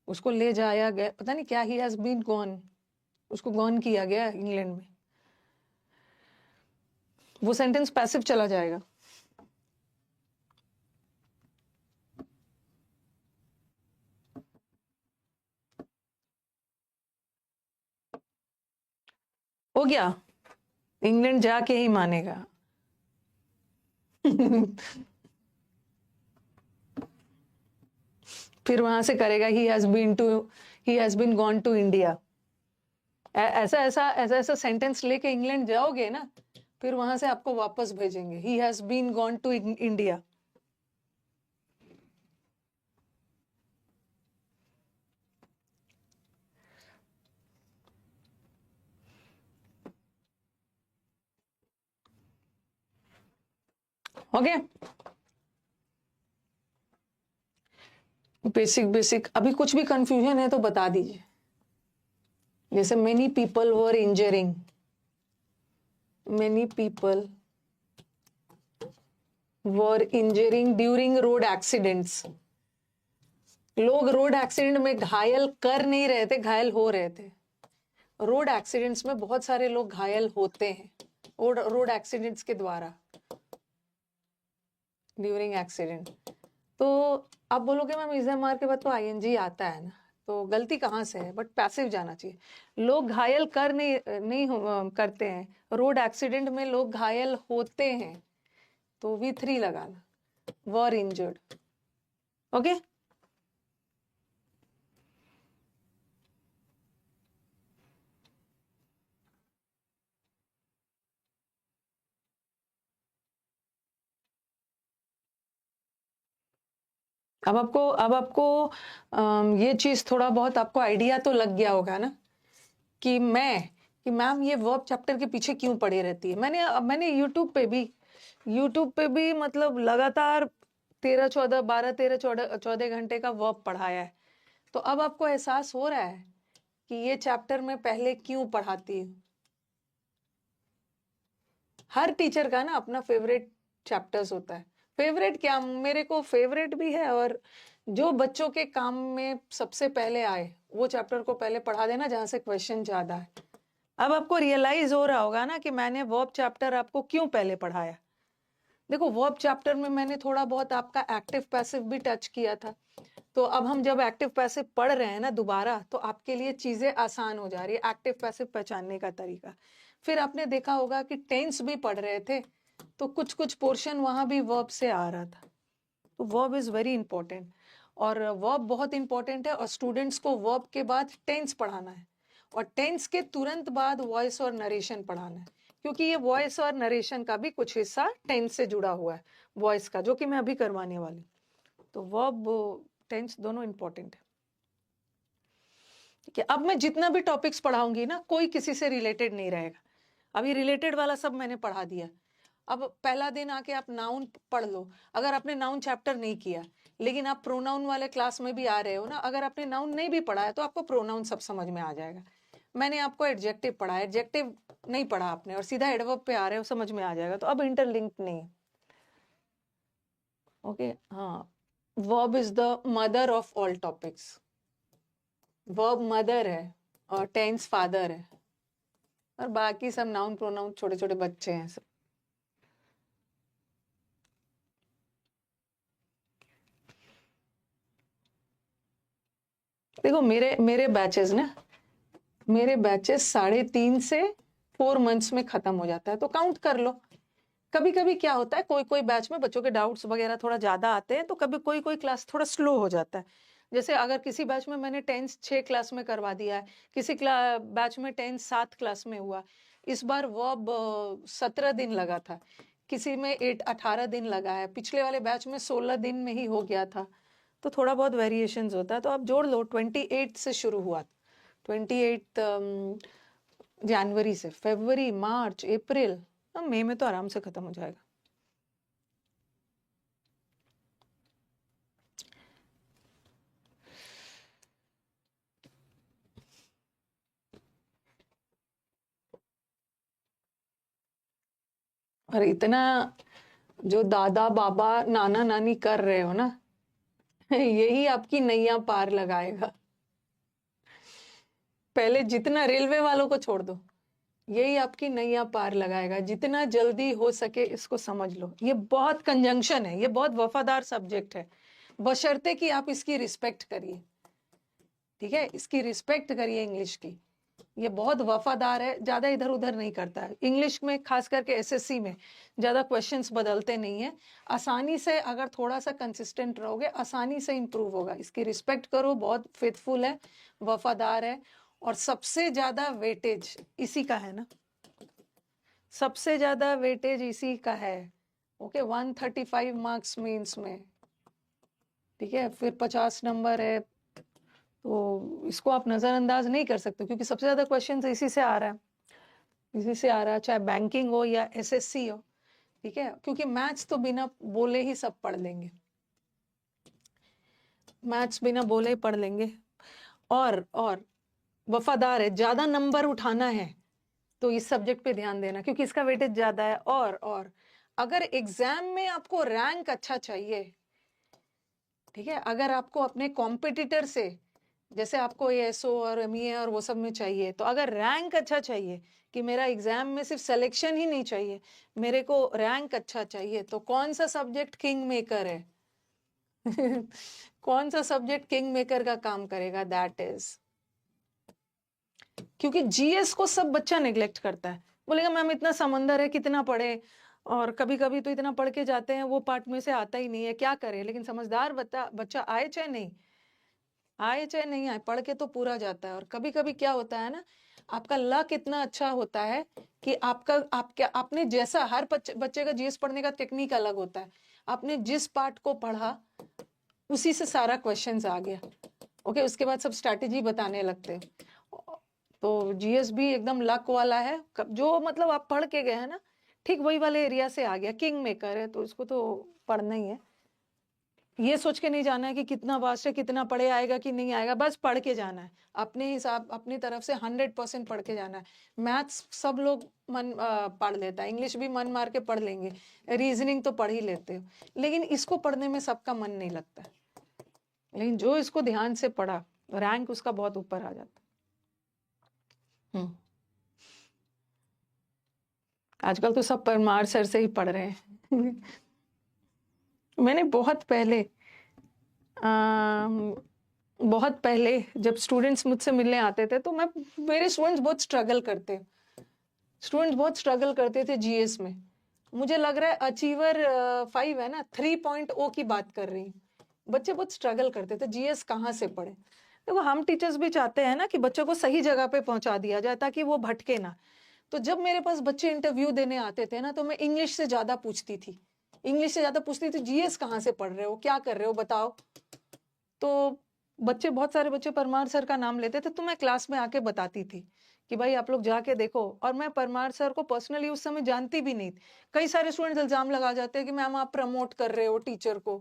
उसको ले जाया गया, पता नहीं क्या, ही हैज बीन गॉन, उसको गॉन किया गया इंग्लैंड में, वो सेंटेंस पैसिव चला जाएगा। हो गया, इंग्लैंड जाके ही मानेगा। फिर वहां से करेगा he has been gone to India. ऐसा ऐसा ऐसा ऐसा सेंटेंस लेके इंग्लैंड जाओगे ना, फिर वहां से आपको वापस भेजेंगे, he has been gone to India. हो गया बेसिक। अभी कुछ भी कंफ्यूजन है तो बता दीजिए। जैसे many people were injuring, many people were injuring during road accidents. लोग रोड एक्सीडेंट में घायल कर नहीं रहे थे, घायल हो रहे थे। रोड एक्सीडेंट्स में बहुत सारे लोग घायल होते हैं, रोड एक्सीडेंट्स के द्वारा, ड्यूरिंग एक्सीडेंट। तो आप बोलोगे मैम इज एम आर के बाद तो आईएनजी आता है ना, तो गलती कहाँ से है? बट पैसिव जाना चाहिए। लोग घायल कर नहीं करते हैं, रोड एक्सीडेंट में लोग घायल होते हैं, तो V3 लगाना, वर इंजर्ड। ओके, अब आपको ये चीज थोड़ा बहुत आपको आइडिया तो लग गया होगा ना, कि मैम ये वर्ब चैप्टर के पीछे क्यों पड़ी रहती है। मैंने यूट्यूब पे भी मतलब लगातार 13-14 घंटे का वर्ब पढ़ाया है, तो अब आपको एहसास हो रहा है कि ये चैप्टर मैं पहले क्यों पढ़ाती हूँ। हर टीचर का ना अपना फेवरेट चैप्टर्स होता है। फेवरेट क्या, मेरे को फेवरेट भी है, और जो बच्चों के काम में सबसे पहले आए वो चैप्टर को पहले पढ़ा देना, जहां से क्वेश्चन ज्यादा है। अब आपको रियलाइज हो रहा होगा ना कि मैंने वर्ब चैप्टर आपको क्यों पहले पढ़ाया। देखो, वर्ब चैप्टर में मैंने थोड़ा बहुत आपका एक्टिव पैसिव भी टच किया था, तो अब हम जब एक्टिव पैसिव पढ़ रहे हैं ना दोबारा, तो आपके लिए चीजें आसान हो जा रही है, एक्टिव पैसिव पहचानने का तरीका। फिर आपने देखा होगा कि टेंस भी पढ़ रहे थे, तो कुछ कुछ पोर्शन वहां भी वर्ब से आ रहा था। तो वर्ब इज वेरी इंपॉर्टेंट, और वर्ब बहुत इंपॉर्टेंट है, और स्टूडेंट्स को वर्ब के बाद टेंस पढ़ाना है, और टेंस के तुरंत बाद वॉइस और नरेशन पढ़ाना है। क्योंकि ये वॉइस और नरेशन का भी कुछ हिस्सा टेंस से जुड़ा हुआ है, वॉइस का, जो कि मैं अभी करवाने वाली हूँ। तो वर्ब टेंस दोनों इंपॉर्टेंट है। ठीक है, अब मैं जितना भी टॉपिक्स पढ़ाऊंगी ना, कोई किसी से रिलेटेड नहीं रहेगा। अभी रिलेटेड वाला सब मैंने पढ़ा दिया। अब पहला दिन आके आप नाउन पढ़ लो। अगर आपने नाउन चैप्टर नहीं किया, लेकिन आप प्रोनाउन वाले क्लास में भी आ रहे हो ना, अगर आपने नाउन नहीं भी पढ़ा है तो आपको प्रोनाउन सब समझ में आ जाएगा। मैंने आपको एडजेक्टिव पढ़ा है, एडजेक्टिव नहीं पढ़ा आपने और सीधा एडवर्ब पे आ रहे हो, समझ में आ जाएगा। तो अब इंटरलिंक्ड नहीं है। ओके, हाँ, verb is the mother of all topics. Verb mother है और टेंस फादर है, और बाकी सब नाउन प्रोनाउन छोटे छोटे बच्चे हैं सब। देखो मेरे बैचेस ना, मेरे बैचेस 3.5 से 4 मंथ्स में खत्म हो जाता है, तो काउंट कर लो। कभी कभी क्या होता है, कोई कोई बैच में बच्चों के डाउट्स वगैरह थोड़ा ज्यादा आते हैं, तो कभी कोई कोई क्लास थोड़ा स्लो हो जाता है। जैसे अगर किसी बैच में मैंने टेंस 6 क्लास में करवा दिया है, किसी बैच में टेंस 7 क्लास में हुआ। इस बार वर्ब 17 दिन लगा था, किसी में 18 दिन लगा है, पिछले वाले बैच में 16 दिन में ही हो गया था। तो थोड़ा बहुत वेरिएशंस होता है, तो आप जोड़ लो। 28 से शुरू हुआ, 28 जनवरी से फरवरी, मार्च, अप्रैल, मई में तो आराम से खत्म हो जाएगा। और इतना जो दादा बाबा नाना नानी कर रहे हो ना, यही आपकी नैया पार लगाएगा। पहले जितना रेलवे वालों को छोड़ दो, यही आपकी नैया पार लगाएगा। जितना जल्दी हो सके इसको समझ लो। ये बहुत कंजंक्शन है, ये बहुत वफादार सब्जेक्ट है, बशर्ते कि आप इसकी रिस्पेक्ट करिए। ठीक है, इसकी रिस्पेक्ट करिए इंग्लिश की। ये बहुत वफादार है, ज्यादा इधर उधर नहीं करता है। इंग्लिश में खास करके एसएससी में ज्यादा क्वेश्चंस बदलते नहीं है। आसानी से अगर थोड़ा सा कंसिस्टेंट रहोगे, आसानी से इंप्रूव होगा। इसकी रिस्पेक्ट करो, बहुत फेथफुल है, वफादार है, और सबसे ज्यादा वेटेज इसी का है ना, सबसे ज्यादा वेटेज इसी का है। ओके, 135 मार्क्स मेंस में। ठीक है, फिर 50 नंबर है, तो इसको आप नजरअंदाज नहीं कर सकते, क्योंकि सबसे ज्यादा क्वेश्चन इसी से आ रहा है, इसी से आ रहा है, चाहे बैंकिंग हो या एसएससी हो। ठीक है, क्योंकि मैथ्स तो बिना बोले ही सब पढ़ लेंगे, मैथ्स बिना बोले ही पढ़ लेंगे। और वफादार है, ज्यादा नंबर उठाना है तो इस सब्जेक्ट पे ध्यान देना, क्योंकि इसका वेटेज ज्यादा है। और अगर एग्जाम में आपको रैंक अच्छा चाहिए, ठीक है, अगर आपको अपने कॉम्पिटिटर से, जैसे आपको एएसओ और एमईए और वो सब में चाहिए, तो अगर रैंक अच्छा चाहिए कि मेरा एग्जाम में सिर्फ सिलेक्शन ही नहीं चाहिए, मेरे को रैंक अच्छा चाहिए, तो कौन सा सब्जेक्ट किंग मेकर है? कौन सा सब्जेक्ट किंग मेकर का काम करेगा? दैट इज, क्योंकि जीएस को सब बच्चा नेग्लेक्ट करता है, बोलेगा मैम इतना समंदर है, कितना पढ़े, और कभी कभी तो इतना पढ़ के जाते हैं वो पार्ट में से आता ही नहीं है, क्या करे। लेकिन समझदार बच्चा आए चाहे नहीं आए, चाहे नहीं आए, पढ़ के तो पूरा जाता है। और कभी कभी क्या होता है ना, आपका लक इतना अच्छा होता है कि आपने जैसा, हर बच्चे का जीएस पढ़ने का टेक्निक अलग होता है। आपने जिस पार्ट को पढ़ा उसी से सारा क्वेश्चंस आ गया। ओके, उसके बाद सब स्ट्रैटेजी बताने लगते हैं। तो जीएस भी एकदम लक वाला है, जो मतलब आप पढ़ के गए हैं ना, ठीक वही वाले एरिया से आ गया, किंग मेकर है, तो इसको तो पढ़ना ही है। ये सोच के नहीं जाना है कि कितना वास्ट है, कितना पढ़े आएगा कि नहीं आएगा, बस पढ़ के जाना है अपने हिसाब, अपनी तरफ से 100% पढ़ के जाना है। मैथ्स सब लोग पढ़ लेता है, इंग्लिश भी मन मार के पढ़ लेंगे, रीजनिंग तो पढ़ ही लेते हो, लेकिन इसको पढ़ने में सबका मन नहीं लगता है। लेकिन जो इसको ध्यान से पढ़ा, रैंक उसका बहुत ऊपर आ जाता है। आजकल तो सब परमार सर से ही पढ़ रहे हैं। मैंने बहुत पहले जब स्टूडेंट्स मुझसे मिलने आते थे, तो मेरे स्टूडेंट्स बहुत स्ट्रगल करते थे जीएस में। मुझे लग रहा है अचीवर 5 है ना, 3.0 की बात कर रही हूँ। बच्चे बहुत स्ट्रगल करते थे, जीएस कहाँ से पढ़े। देखो हम टीचर्स भी चाहते हैं ना कि बच्चों को सही जगह पे पहुंचा दिया जाए, ताकि वो भटके ना। तो जब मेरे पास बच्चे इंटरव्यू देने आते थे ना, तो मैं इंग्लिश से ज्यादा पूछती थी, जीएस कहाँ से पढ़ रहे हो, क्या कर रहे हो, बताओ। तो बच्चे, बहुत सारे बच्चे परमार सर का नाम लेते थे, तो मैं क्लास में आके बताती थी कि भाई आप लोग जाके देखो। और मैं परमार सर को पर्सनली उस समय जानती भी नहीं। कई सारे स्टूडेंट्स इल्जाम लगा जाते हैं कि मैम आप प्रमोट कर रहे हो टीचर को।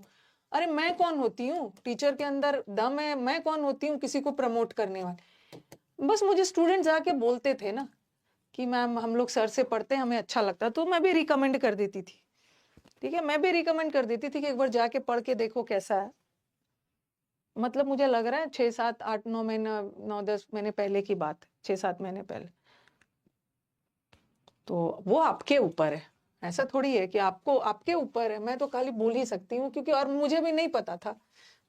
अरे मैं कौन होती हूँ, टीचर के अंदर दम है, मैं कौन होती हूँ किसी को प्रमोट करने वाली। बस मुझे स्टूडेंट जाके बोलते थे ना कि मैम हम लोग सर से पढ़ते हैं, हमें अच्छा लगता, तो मैं भी रिकमेंड कर देती थी। ठीक है, मैं भी रिकमेंड कर देती थी कि एक बार जाके पढ़ के देखो कैसा है। मतलब मुझे लग रहा है 6, 7, 8, 9 महीना, 9, 10 महीने पहले की बात, 6, 7 महीने पहले। तो वो आपके ऊपर है, ऐसा थोड़ी है कि आपको, आपके ऊपर है। मैं तो खाली बोल ही सकती हूँ, क्योंकि और मुझे भी नहीं पता था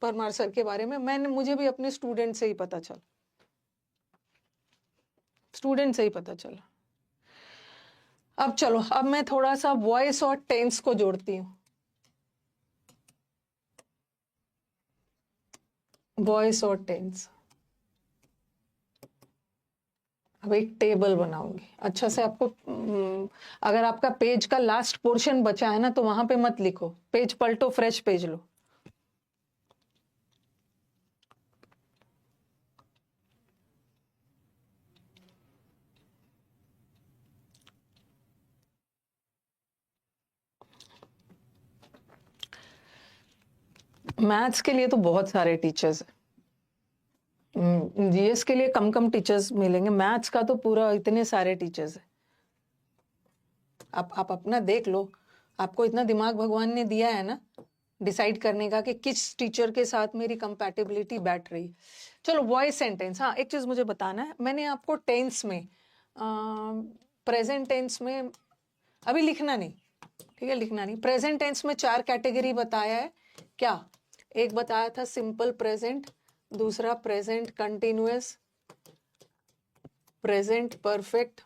परमार सर के बारे में। मुझे भी अपने स्टूडेंट से ही पता चला, अब चलो, अब मैं थोड़ा सा वॉइस और टेंस को जोड़ती हूँ। वॉइस और टेंस, अब एक टेबल बनाऊंगी अच्छा से आपको। अगर आपका पेज का लास्ट पोर्शन बचा है ना, तो वहां पे मत लिखो, पेज पलटो, फ्रेश पेज लो। मैथ्स के लिए तो बहुत सारे टीचर्स हैं, जीएस के लिए कम कम टीचर्स मिलेंगे, मैथ्स का तो पूरा इतने सारे टीचर्स हैं। आप अपना देख लो, आपको इतना दिमाग भगवान ने दिया है ना डिसाइड करने का कि किस टीचर के साथ मेरी कंपैटिबिलिटी बैठ रही। चलो वॉइस सेंटेंस, हाँ एक चीज मुझे बताना है, मैंने आपको टेंस में, प्रेजेंट टेंस में अभी लिखना नहीं, ठीक है, लिखना नहीं। प्रेजेंट टेंस में 4 कैटेगरी बताया है क्या। एक बताया था सिंपल प्रेजेंट, दूसरा present continuous, present perfect,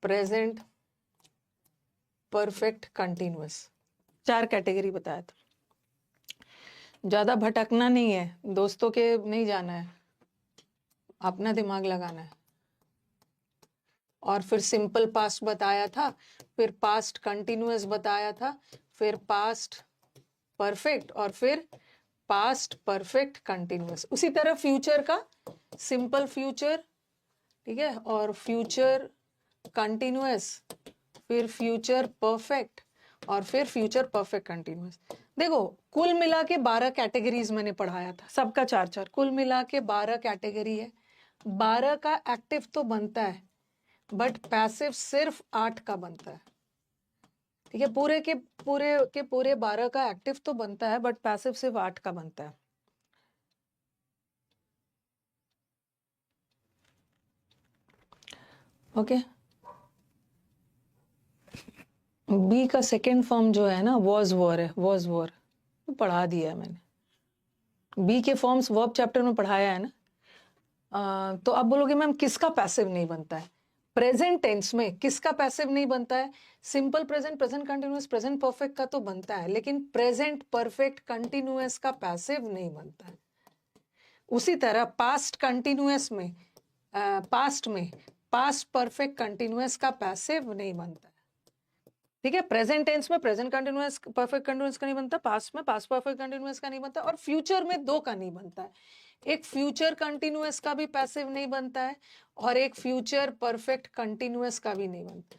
present perfect continuous, 4 category बताया था। ज्यादा भटकना नहीं है, दोस्तों के नहीं जाना है, अपना दिमाग लगाना है। और फिर सिंपल पास्ट बताया था, फिर पास्ट कंटिन्यूअस बताया था, फिर पास्ट परफेक्ट, और फिर पास्ट परफेक्ट कंटिन्यूअस। उसी तरह फ्यूचर का सिंपल फ्यूचर, ठीक है, और फ्यूचर कंटिन्यूअस, फिर फ्यूचर परफेक्ट, और फिर फ्यूचर परफेक्ट कंटिन्यूअस। देखो कुल मिला के 12 कैटेगरीज मैंने पढ़ाया था, सबका 4-4, कुल मिला के 12 कैटेगरी है। 12 का एक्टिव तो बनता है, बट पैसिव सिर्फ 8 का बनता है। ठीक है, पूरे 12 का एक्टिव तो बनता है, बट पैसिव सिर्फ 8 का बनता है। ओके, बी का सेकेंड फॉर्म जो है ना, वॉज वॉर है, वॉज वॉर पढ़ा दिया है मैंने। बी के फॉर्म्स वर्ब चैप्टर में पढ़ाया है ना। तो अब बोलोगे मैम किसका पैसिव नहीं बनता है। प्रेजेंट टेंस में किसका पैसिव नहीं बनता है। Simple present, present continuous, present perfect का तो बनता है, लेकिन प्रेजेंट परफेक्ट कंटिन्यूअस का पैसिव नहीं बनता है। उसी तरह पास्ट कंटिन्यूअस में, पास्ट में पास्ट परफेक्ट कंटिन्यूअस का पैसिव नहीं बनता है। ठीक है, प्रेजेंट टेंस में प्रेजेंट कंटिन्यूअस परफेक्ट कंटिन्यूअस का नहीं बनता, पास्ट में पास्ट परफेक्ट कंटिन्यूअस का नहीं बनता, और फ्यूचर में 2 का नहीं बनता है। एक फ्यूचर कंटिन्यूअस का भी पैसिव नहीं बनता है, और एक फ्यूचर परफेक्ट कंटिन्यूअस का भी नहीं बनता।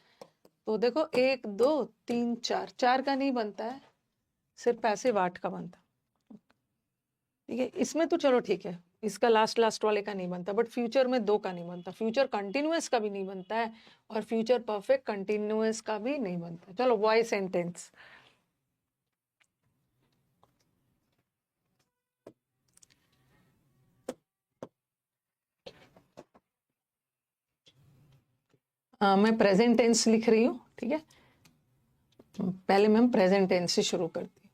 तो देखो 1, 2, 3, 4 का नहीं बनता है, सिर्फ पैसिव 8 का बनता। ठीक है, इसमें तो चलो ठीक है, इसका लास्ट वाले का नहीं बनता, बट फ्यूचर में 2 का नहीं बनता, फ्यूचर कंटिन्यूअस का भी नहीं बनता है, और फ्यूचर परफेक्ट कंटिन्यूअस का भी नहीं बनता। चलो वॉइस सेंटेंस, मैं प्रेजेंट टेंस लिख रही हूँ। ठीक है, पहले मैं प्रेजेंट टेंस से शुरू करती हूँ,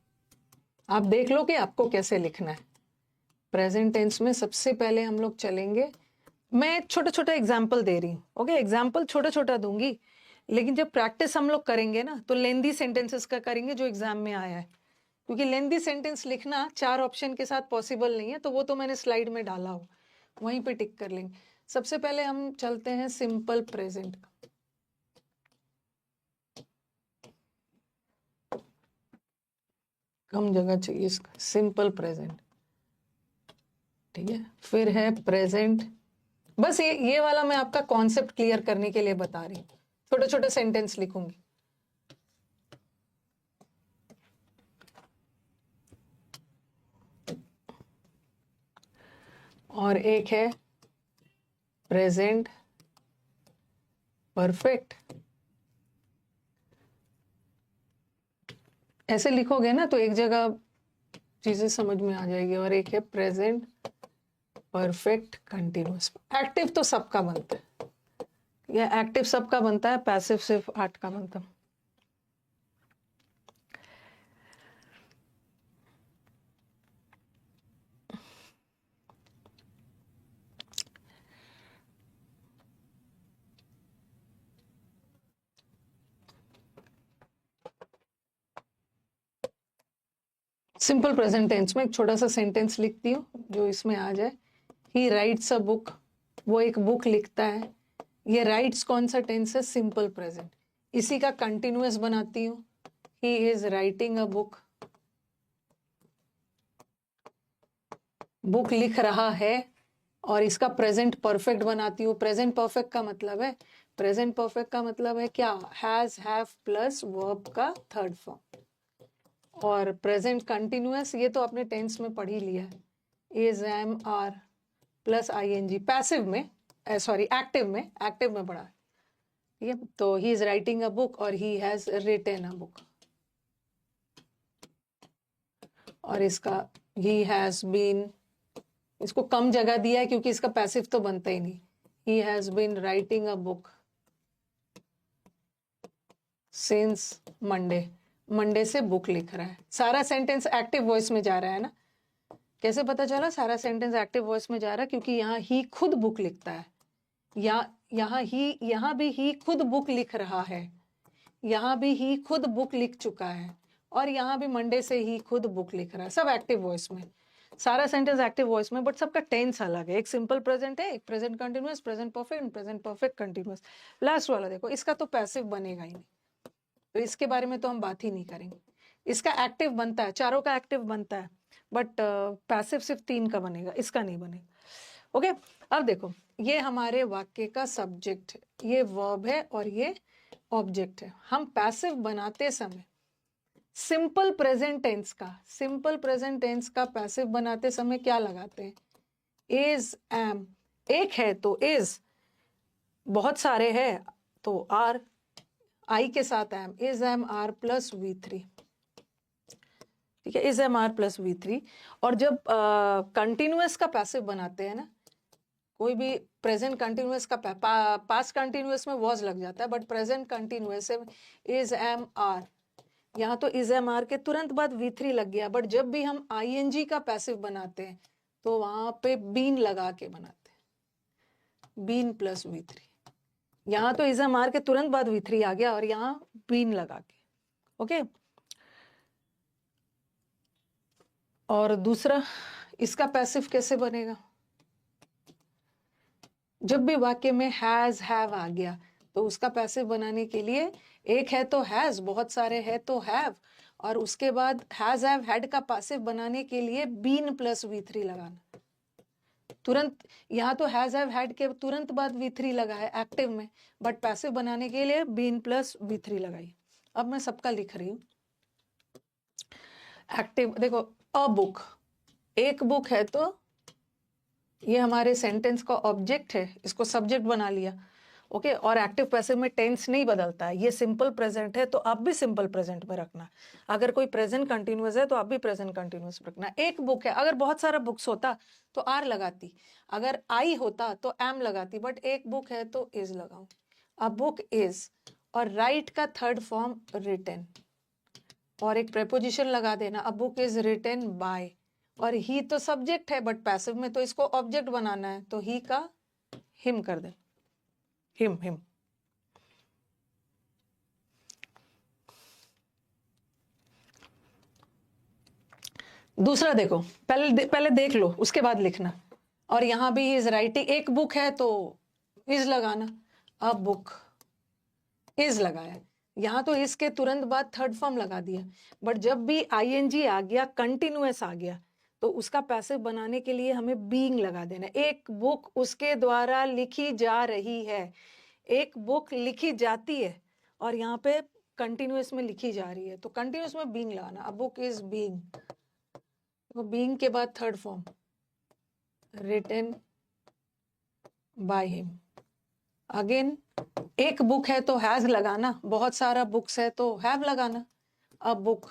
आप देख लो कि आपको कैसे लिखना है। प्रेजेंट टेंस में सबसे पहले हम लोग चलेंगे, मैं छोटा छोटा एग्जाम्पल दे रही हूँ। ओके, एग्जाम्पल छोटा छोटा दूंगी, लेकिन जब प्रैक्टिस हम लोग करेंगे ना, तो लेंदी सेंटेंसेस का करेंगे जो एग्जाम में आया है, क्योंकि लेंदी सेंटेंस लिखना 4 ऑप्शन के साथ पॉसिबल नहीं है, तो वो तो मैंने स्लाइड में डाला हो, वहीं पे टिक कर लेंगे। सबसे पहले हम चलते हैं सिंपल प्रेजेंट। कम जगह चाहिए इसका, सिंपल प्रेजेंट, ठीक है। फिर है प्रेजेंट, बस ये वाला मैं आपका कॉन्सेप्ट क्लियर करने के लिए बता रही हूँ, छोटे छोटे सेंटेंस लिखूंगी। और एक है प्रेजेंट परफेक्ट, ऐसे लिखोगे ना तो एक जगह चीजें समझ में आ जाएगी। और एक है प्रेजेंट परफेक्ट कंटिन्यूअस। एक्टिव तो सबका बनता है, यह एक्टिव सबका बनता है, पैसिव सिर्फ 8 का बनता है। सिंपल प्रेजेंट टेंस में एक छोटा सा सेंटेंस लिखती हूँ जो इसमें आ जाए। ही राइट्स अ बुक, वो एक बुक लिखता है। ये राइट्स कौन सा टेंस है? Simple present. इसी का कंटिन्यूअस बनाती हूँ, ही is writing a book. Book लिख रहा है, और इसका प्रेजेंट परफेक्ट बनाती हूँ। प्रेजेंट परफेक्ट का मतलब है, प्रेजेंट परफेक्ट का मतलब है क्या? हैज, हैव प्लस वर्ब का थर्ड फॉर्म। और प्रेजेंट कंटिन्यूअस ये तो आपने टेंस में पढ़ ही लिया है, is, am, are plus ING. Passive में, सॉरी एक्टिव में पढ़ा है, ठीक है। तो he is writing a book और he has written a book. और इसका ही हैज बीन, इसको कम जगह दिया है क्योंकि इसका पैसिव तो बनता ही नहीं। He has been writing a book since Monday, Monday से बुक लिख रहा है। सारा सेंटेंस एक्टिव वॉइस में जा रहा है ना। कैसे पता चला सारा सेंटेंस एक्टिव वॉइस में जा रहा है? क्योंकि यहाँ ही खुद बुक लिखता है, यहाँ भी ही खुद बुक लिख रहा है, यहाँ भी ही खुद बुक लिख चुका है, और यहाँ भी मंडे से ही खुद बुक लिख रहा है। सब एक्टिव वॉइस में, सारा सेंटेंस एक्टिव वॉइस में, बट सबका टेंस अलग है। एक सिंपल प्रेजेंट है, एक present continuous, present perfect, present perfect continuous. Last वाला देखो, इसका तो पैसिव बनेगा ही नहीं, तो इसके बारे में तो हम बात ही नहीं करेंगे। इसका एक्टिव बनता है, चारों का एक्टिव बनता है, बट पैसिव सिर्फ 3 का बनेगा, इसका नहीं बनेगा। ओके, अब देखो, ये हमारे वाक्य का सब्जेक्ट है, ये वर्ब है और ये ऑब्जेक्ट है। हम पैसिव बनाते समय सिंपल प्रेजेंट टेंस का पैसिव बनाते समय क्या लगाते हैं? Is, am. एक है तो इज, बहुत सारे हैं तो आर, आई के साथ am, is am are plus V3, ठीक है, is am are plus V3। और जब कंटिन्यूअस का पैसिव बनाते हैं ना, कोई भी प्रेजेंट कंटिन्यूअस का पास्ट कंटिन्यूअस में वॉज लग जाता है, बट प्रेजेंट कंटिन्यूअस से इज एम आर, यहाँ तो इज एम आर के तुरंत बाद V3 लग गया। बट जब भी हम आईएनजी का पैसिव बनाते हैं तो वहां पे बीन लगा के बनाते हैं, बीन प्लस V3। यहाँ तो इज एम आर के तुरंत बाद V3 आ गया और यहाँ बीन लगा के। ओके, और दूसरा, इसका पैसिव कैसे बनेगा? जब भी वाक्य में हैज, हैव आ गया तो उसका पैसिव बनाने के लिए, एक है तो हैज, बहुत सारे है तो हैव, और उसके बाद हैज, हैव, हैड का पैसिव बनाने के लिए बीन प्लस V3 लगाना। तुरंत, यहाँ तो हैज, हैव, हैड के तुरंत बाद V3 लगा है एक्टिव में, बट पैसिव बनाने के लिए बीन प्लस V3 लगाई। अब मैं सबका लिख रही हूँ। एक्टिव देखो, अ बुक, एक बुक है तो ये हमारे सेंटेंस का ऑब्जेक्ट है, इसको सब्जेक्ट बना लिया। ओके, और एक्टिव पैसिव में टेंस नहीं बदलता है। ये सिंपल प्रेजेंट है तो आप भी सिंपल प्रेजेंट में रखना। अगर कोई प्रेजेंट कंटिन्यूअस है तो आप भी प्रेजेंट कंटिन्यूअस रखना। एक बुक है, अगर बहुत सारा बुक्स होता तो आर लगाती, अगर आई होता तो एम लगाती, बट एक बुक है तो इज लगाऊं। अ बुक इज, और राइट का थर्ड फॉर्म रिटन, और एक प्रेपोजिशन लगा देना, a book is written by. और ही तो सब्जेक्ट है, बट पैसिव में तो इसको ऑब्जेक्ट बनाना है, तो ही का हिम कर दे, हिम, हिम। दूसरा देखो, पहले देख लो उसके बाद लिखना। और यहाँ भी इज राइटिंग, एक बुक है तो इज लगाना, अ बुक इज लगाया, यहाँ तो इसके तुरंत बाद थर्ड फॉर्म लगा दिया। बट जब भी आईएनजी आ गया, कंटिन्यूअस आ गया, तो उसका पैसिव बनाने के लिए हमें बीइंग लगा देना। एक बुक उसके द्वारा लिखी जा रही है, एक बुक लिखी जाती है और यहाँ पे कंटिन्यूअस में लिखी जा रही है, तो कंटिन्यूअस में बीइंग लगाना। अ बुक इज बीइंग, तो बीइंग के बाद third form written by him. Again एक बुक है तो हैज लगाना, बहुत सारा बुक्स है तो हैव लगाना। अ बुक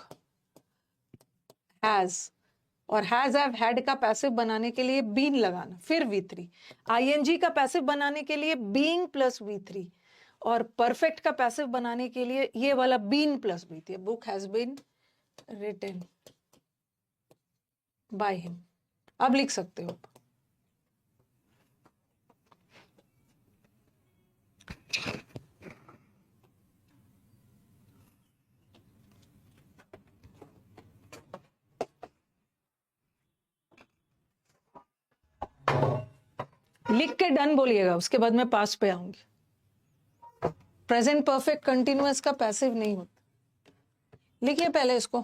हैज, और हैज हैव हैड का पैसिव बनाने के लिए बीन लगाना, फिर V3। आईएनजी का पैसिव बनाने के लिए बीइंग प्लस V3, और परफेक्ट का पैसिव बनाने के लिए ये वाला been plus V3। Book has been written by him. अब लिख सकते हो। लिख के डन बोलिएगा, उसके बाद मैं पास्ट पे आऊंगी। प्रेजेंट परफेक्ट कंटिन्यूअस का पैसिव नहीं होता। लिखिए पहले इसको।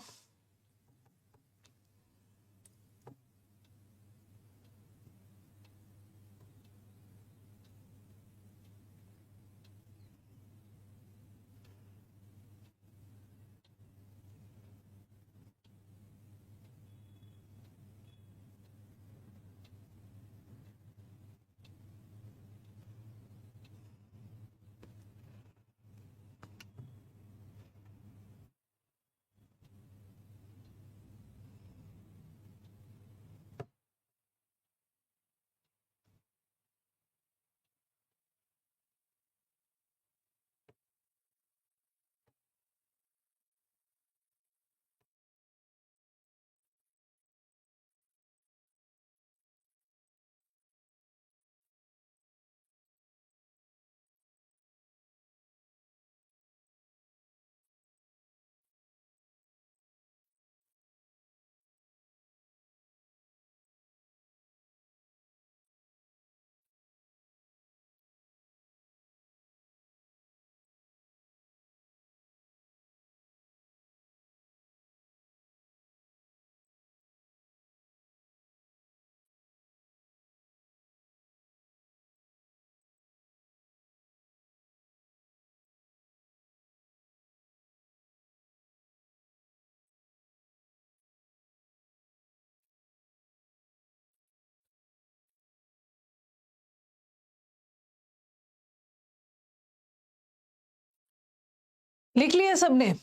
लिख लिया सबने?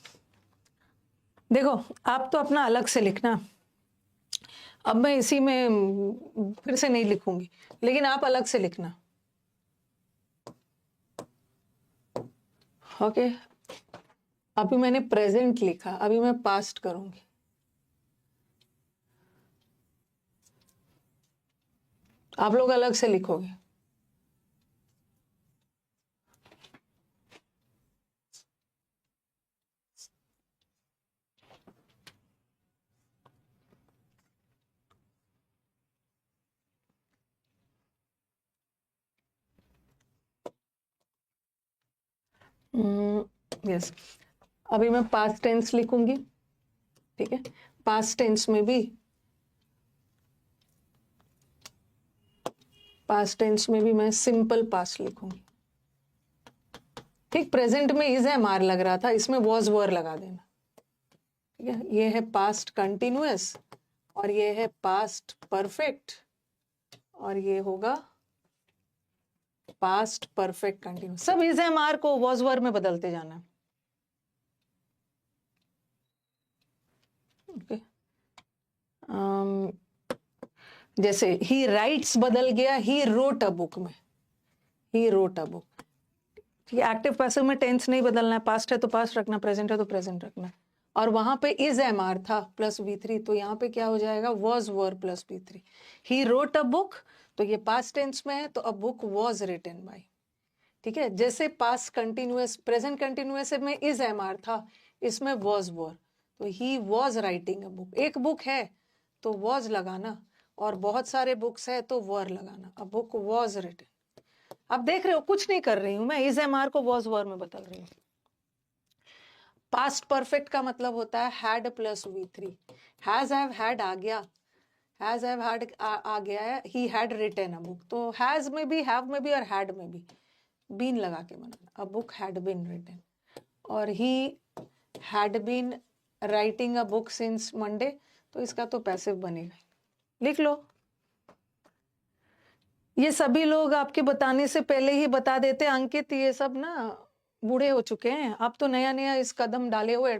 देखो आप तो अपना अलग से लिखना, अब मैं इसी में फिर से नहीं लिखूंगी, लेकिन आप अलग से लिखना। ओके, अभी मैंने प्रेजेंट लिखा, अभी मैं पास्ट करूंगी। आप लोग अलग से लिखोगे। यस, अभी मैं पास्ट टेंस लिखूंगी, ठीक है। पास्ट टेंस में भी मैं सिंपल पास्ट लिखूंगी, ठीक। प्रेजेंट में इज एम आर लग रहा था, इसमें वॉज वर लगा देना, ठीक है। ये है पास्ट कंटिन्यूअस, और ये है पास्ट परफेक्ट, और ये होगा पास्ट परफेक्ट कंटिन्यूअस। सब इज एम आर को वॉज वर में बदलते जाना, ओके। जैसे ही राइट्स बदल गया ही रोट अ बुक में, ही रोट अ बुक, ठीक है। एक्टिव पैसिव में टेंस नहीं बदलना है, पास्ट है तो पास्ट रखना, प्रेजेंट है तो प्रेजेंट रखना। और वहां पे इज एम आर था प्लस V3, तो यहाँ पे क्या हो जाएगा, was were plus V3। He wrote a book, तो ये पास्ट टेंस में है, तो a book was written by, ठीक है। जैसे पास्ट कंटिन्यूअस, प्रेजेंट कंटिन्यूअस में इज एम आर था, इसमें वॉज वर, तो he was writing a book. एक बुक है तो वॉज लगाना, और बहुत सारे बुक्स है तो वर लगाना। A book was written. अब देख रहे हो कुछ नहीं कर रही हूं मैं, इज एम आर को वॉज वर में बदल रही हूँ। पास्ट परफेक्ट का मतलब होता है had plus V3। Has have had आ गया, हैज हैव हैड आ गया है, he had written a book, तो हैज में भी, हैव में भी और हैड में भी बीन लगा के बनाना। A book had been written. और he had been writing a book since Monday, तो इसका तो पैसिव बनेगा। लिख लो। ये सभी लोग आपके बताने से पहले ही बता देते अंकित, ये सब ना बूढ़े हो चुके हैं, आप तो नया नया इस कदम डाले हुए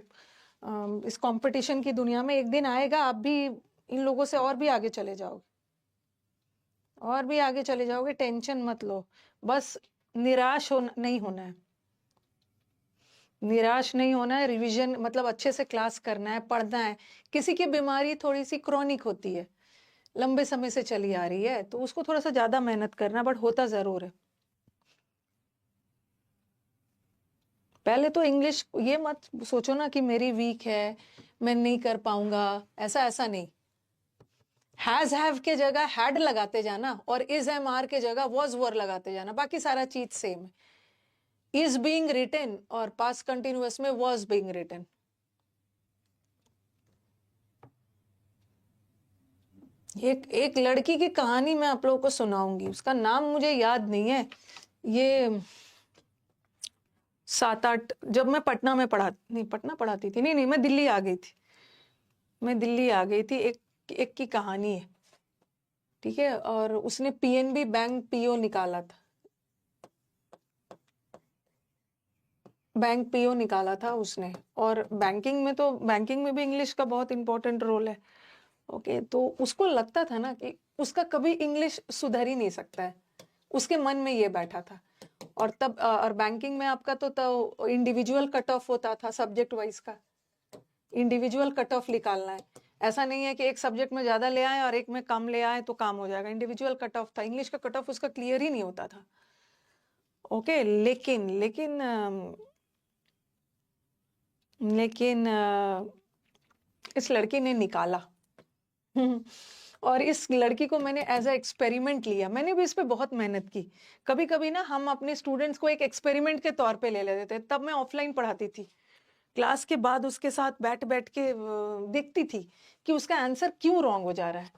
इस कंपटीशन की दुनिया में। एक दिन आएगा आप भी इन लोगों से और भी आगे चले जाओगे, और भी आगे चले जाओगे, टेंशन मत लो। बस निराश नहीं होना है, निराश नहीं होना है। रिवीजन मतलब अच्छे से क्लास करना है, पढ़ना है। किसी की बीमारी थोड़ी सी क्रॉनिक होती है, लंबे समय से चली आ रही है, तो उसको थोड़ा सा ज्यादा मेहनत करना, बट होता जरूर है। पहले तो इंग्लिश ये मत सोचो ना कि मेरी वीक है, मैं नहीं कर पाऊंगा, ऐसा ऐसा नहीं। हैज हैव के जगह हैड लगाते जाना और इज एम आर के जगह वॉज वर लगाते जाना, बाकी सारा चीज सेम है। इज बीइंग रिटन और पास्ट कंटिन्यूअस में वॉज बीइंग रिटन। एक लड़की की कहानी मैं आप लोगों को सुनाऊंगी, उसका नाम मुझे याद नहीं है। ये 7-8, जब मैं पटना में पटना पढ़ाती थी, नहीं मैं दिल्ली आ गई थी, मैं दिल्ली आ गई थी। एक की कहानी है, ठीक है। और उसने पीएनबी बैंक पीओ निकाला था, बैंक पीओ निकाला था उसने। और बैंकिंग में भी इंग्लिश का बहुत इंपॉर्टेंट रोल है। ओके, तो उसको लगता था ना कि उसका कभी इंग्लिश सुधर ही नहीं सकता है, उसके मन में ये बैठा था। और तब और बैंकिंग में आपका तो इंडिविजुअल कट ऑफ होता था, सब्जेक्ट वाइज का इंडिविजुअल कट ऑफ निकालना है। ऐसा नहीं है कि एक सब्जेक्ट में ज्यादा ले आए और एक में कम ले आए तो काम हो जाएगा। इंडिविजुअल कट ऑफ था, इंग्लिश का कट ऑफ उसका क्लियर ही नहीं होता था। ओके, लेकिन लेकिन लेकिन इस लड़की ने निकाला। और इस लड़की को मैंने एज अ एक्सपेरिमेंट लिया, मैंने भी इस पे बहुत मेहनत की। कभी कभी ना हम अपने स्टूडेंट्स को एक एक्सपेरिमेंट के तौर पे ले लेते थे। तब मैं ऑफलाइन पढ़ाती थी, क्लास के बाद उसके साथ बैठ बैठ के देखती थी कि उसका आंसर क्यों रॉन्ग हो जा रहा है।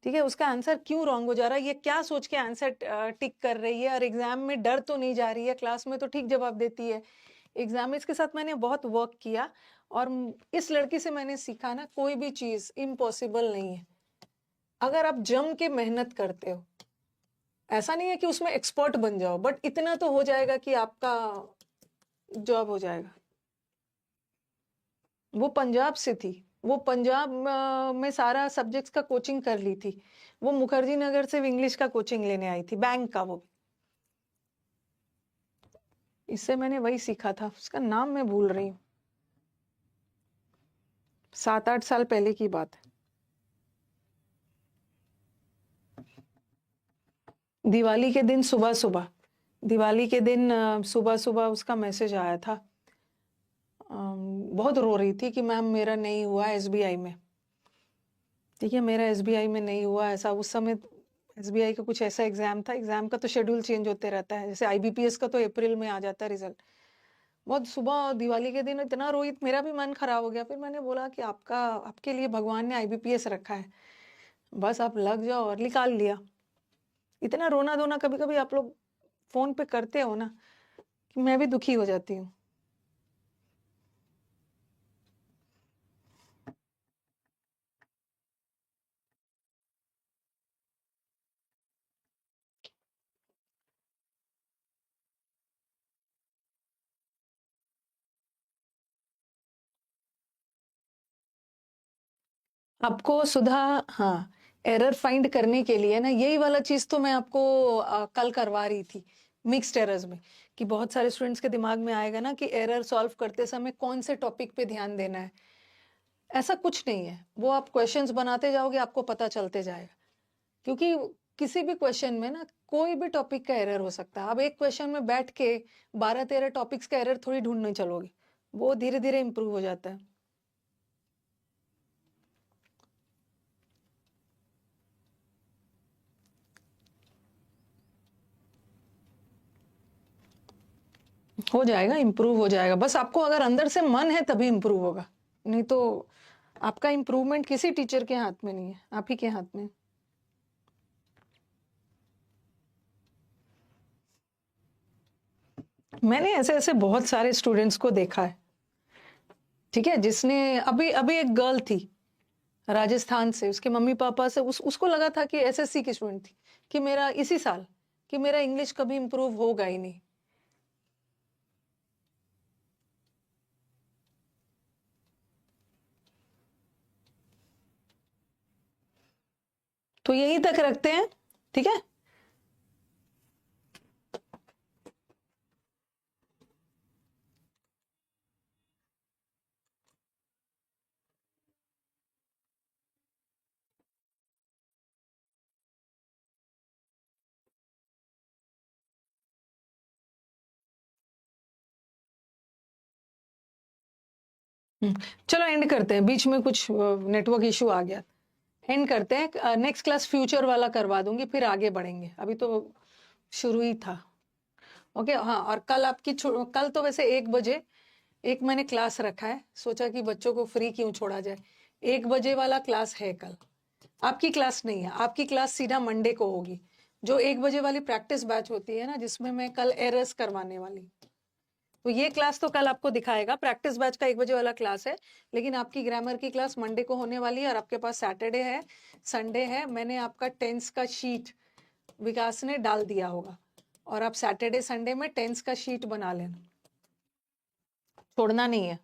ठीक है, उसका आंसर क्यों रॉन्ग हो जा रहा है, ये क्या सोच के आंसर टिक कर रही है, और एग्जाम में डर तो नहीं जा रही है, क्लास में तो ठीक जवाब देती है, एग्जाम में। इसके साथ मैंने बहुत वर्क किया और इस लड़की से मैंने सीखा ना, कोई भी चीज इम्पॉसिबल नहीं है अगर आप जम के मेहनत करते हो। ऐसा नहीं है कि उसमें एक्सपर्ट बन जाओ, बट इतना तो हो जाएगा कि आपका जॉब हो जाएगा। वो पंजाब से थी, वो पंजाब में सारा सब्जेक्ट्स का कोचिंग कर ली थी। वो मुखर्जी नगर से इंग्लिश का कोचिंग लेने आई थी, बैंक का। वो इससे मैंने वही सीखा था, उसका नाम मैं भूल रही हूँ, 7-8 साल पहले की बात है। दिवाली के दिन सुबह सुबह, दिवाली के दिन सुबह सुबह उसका मैसेज आया था। बहुत रो रही थी कि मैम मेरा नहीं हुआ एसबीआई में। ठीक है, मेरा एसबीआई में नहीं हुआ। ऐसा उस समय एसबीआई का कुछ ऐसा एग्जाम था, एग्जाम का तो शेड्यूल चेंज होते रहता है, जैसे आईबीपीएस का तो अप्रैल में आ जाता है रिजल्ट। बहुत सुबह दिवाली के दिन इतना रोई, मेरा भी मन खराब हो गया। फिर मैंने बोला कि आपके लिए भगवान ने आईबीपीएस रखा है, बस आप लग जाओ, और निकाल लिया। इतना रोना धोना कभी कभी आप लोग फोन पे करते हो ना, कि मैं भी दुखी हो जाती हूँ। आपको सुधा, हाँ, एरर फाइंड करने के लिए ना, यही वाला चीज तो मैं आपको कल करवा रही थी मिक्स्ड एरर्स में, कि बहुत सारे स्टूडेंट्स के दिमाग में आएगा ना कि एरर सॉल्व करते समय कौन से टॉपिक पे ध्यान देना है। ऐसा कुछ नहीं है, वो आप क्वेश्चंस बनाते जाओगे आपको पता चलते जाएगा। क्योंकि किसी भी क्वेश्चन में ना कोई भी टॉपिक का एरर हो सकता है। अब एक क्वेश्चन में बैठ के 12-13 टॉपिक्स का एरर थोड़ी ढूंढने चलोगे, वो धीरे धीरे इंप्रूव हो जाता है। हो जाएगा, इम्प्रूव हो जाएगा। बस आपको अगर अंदर से मन है तभी इम्प्रूव होगा, नहीं तो आपका इम्प्रूवमेंट किसी टीचर के हाथ में नहीं है, आप ही के हाथ में। मैंने ऐसे ऐसे बहुत सारे स्टूडेंट्स को देखा है, ठीक है, जिसने अभी अभी एक गर्ल थी राजस्थान से, उसके मम्मी पापा से उसको लगा था कि एसएससी की स्टूडेंट थी कि मेरा इसी साल कि मेरा इंग्लिश कभी इम्प्रूव होगा ही नहीं। तो यहीं तक रखते हैं, ठीक है। चलो एंड करते हैं, बीच में कुछ नेटवर्क इशू आ गया, एंड करते हैं। नेक्स्ट क्लास फ्यूचर वाला करवा दूंगी, फिर आगे बढ़ेंगे, अभी तो शुरू ही था। ओके, हाँ, और कल कल तो वैसे 1 बजे एक मैंने क्लास रखा है, सोचा कि बच्चों को फ्री क्यों छोड़ा जाए। 1 बजे वाला क्लास है कल, आपकी क्लास नहीं है, आपकी क्लास सीधा मंडे को होगी। जो 1 बजे वाली प्रैक्टिस बैच होती है ना, जिसमें मैं कल एरर्स करवाने वाली, तो ये क्लास तो कल आपको दिखाएगा। प्रैक्टिस बैच का 1 बजे वाला क्लास है, लेकिन आपकी ग्रामर की क्लास मंडे को होने वाली है। और आपके पास सैटरडे है, संडे है, मैंने आपका टेंस का शीट विकास ने डाल दिया होगा, और आप सैटरडे संडे में टेंस का शीट बना लेना, छोड़ना नहीं है।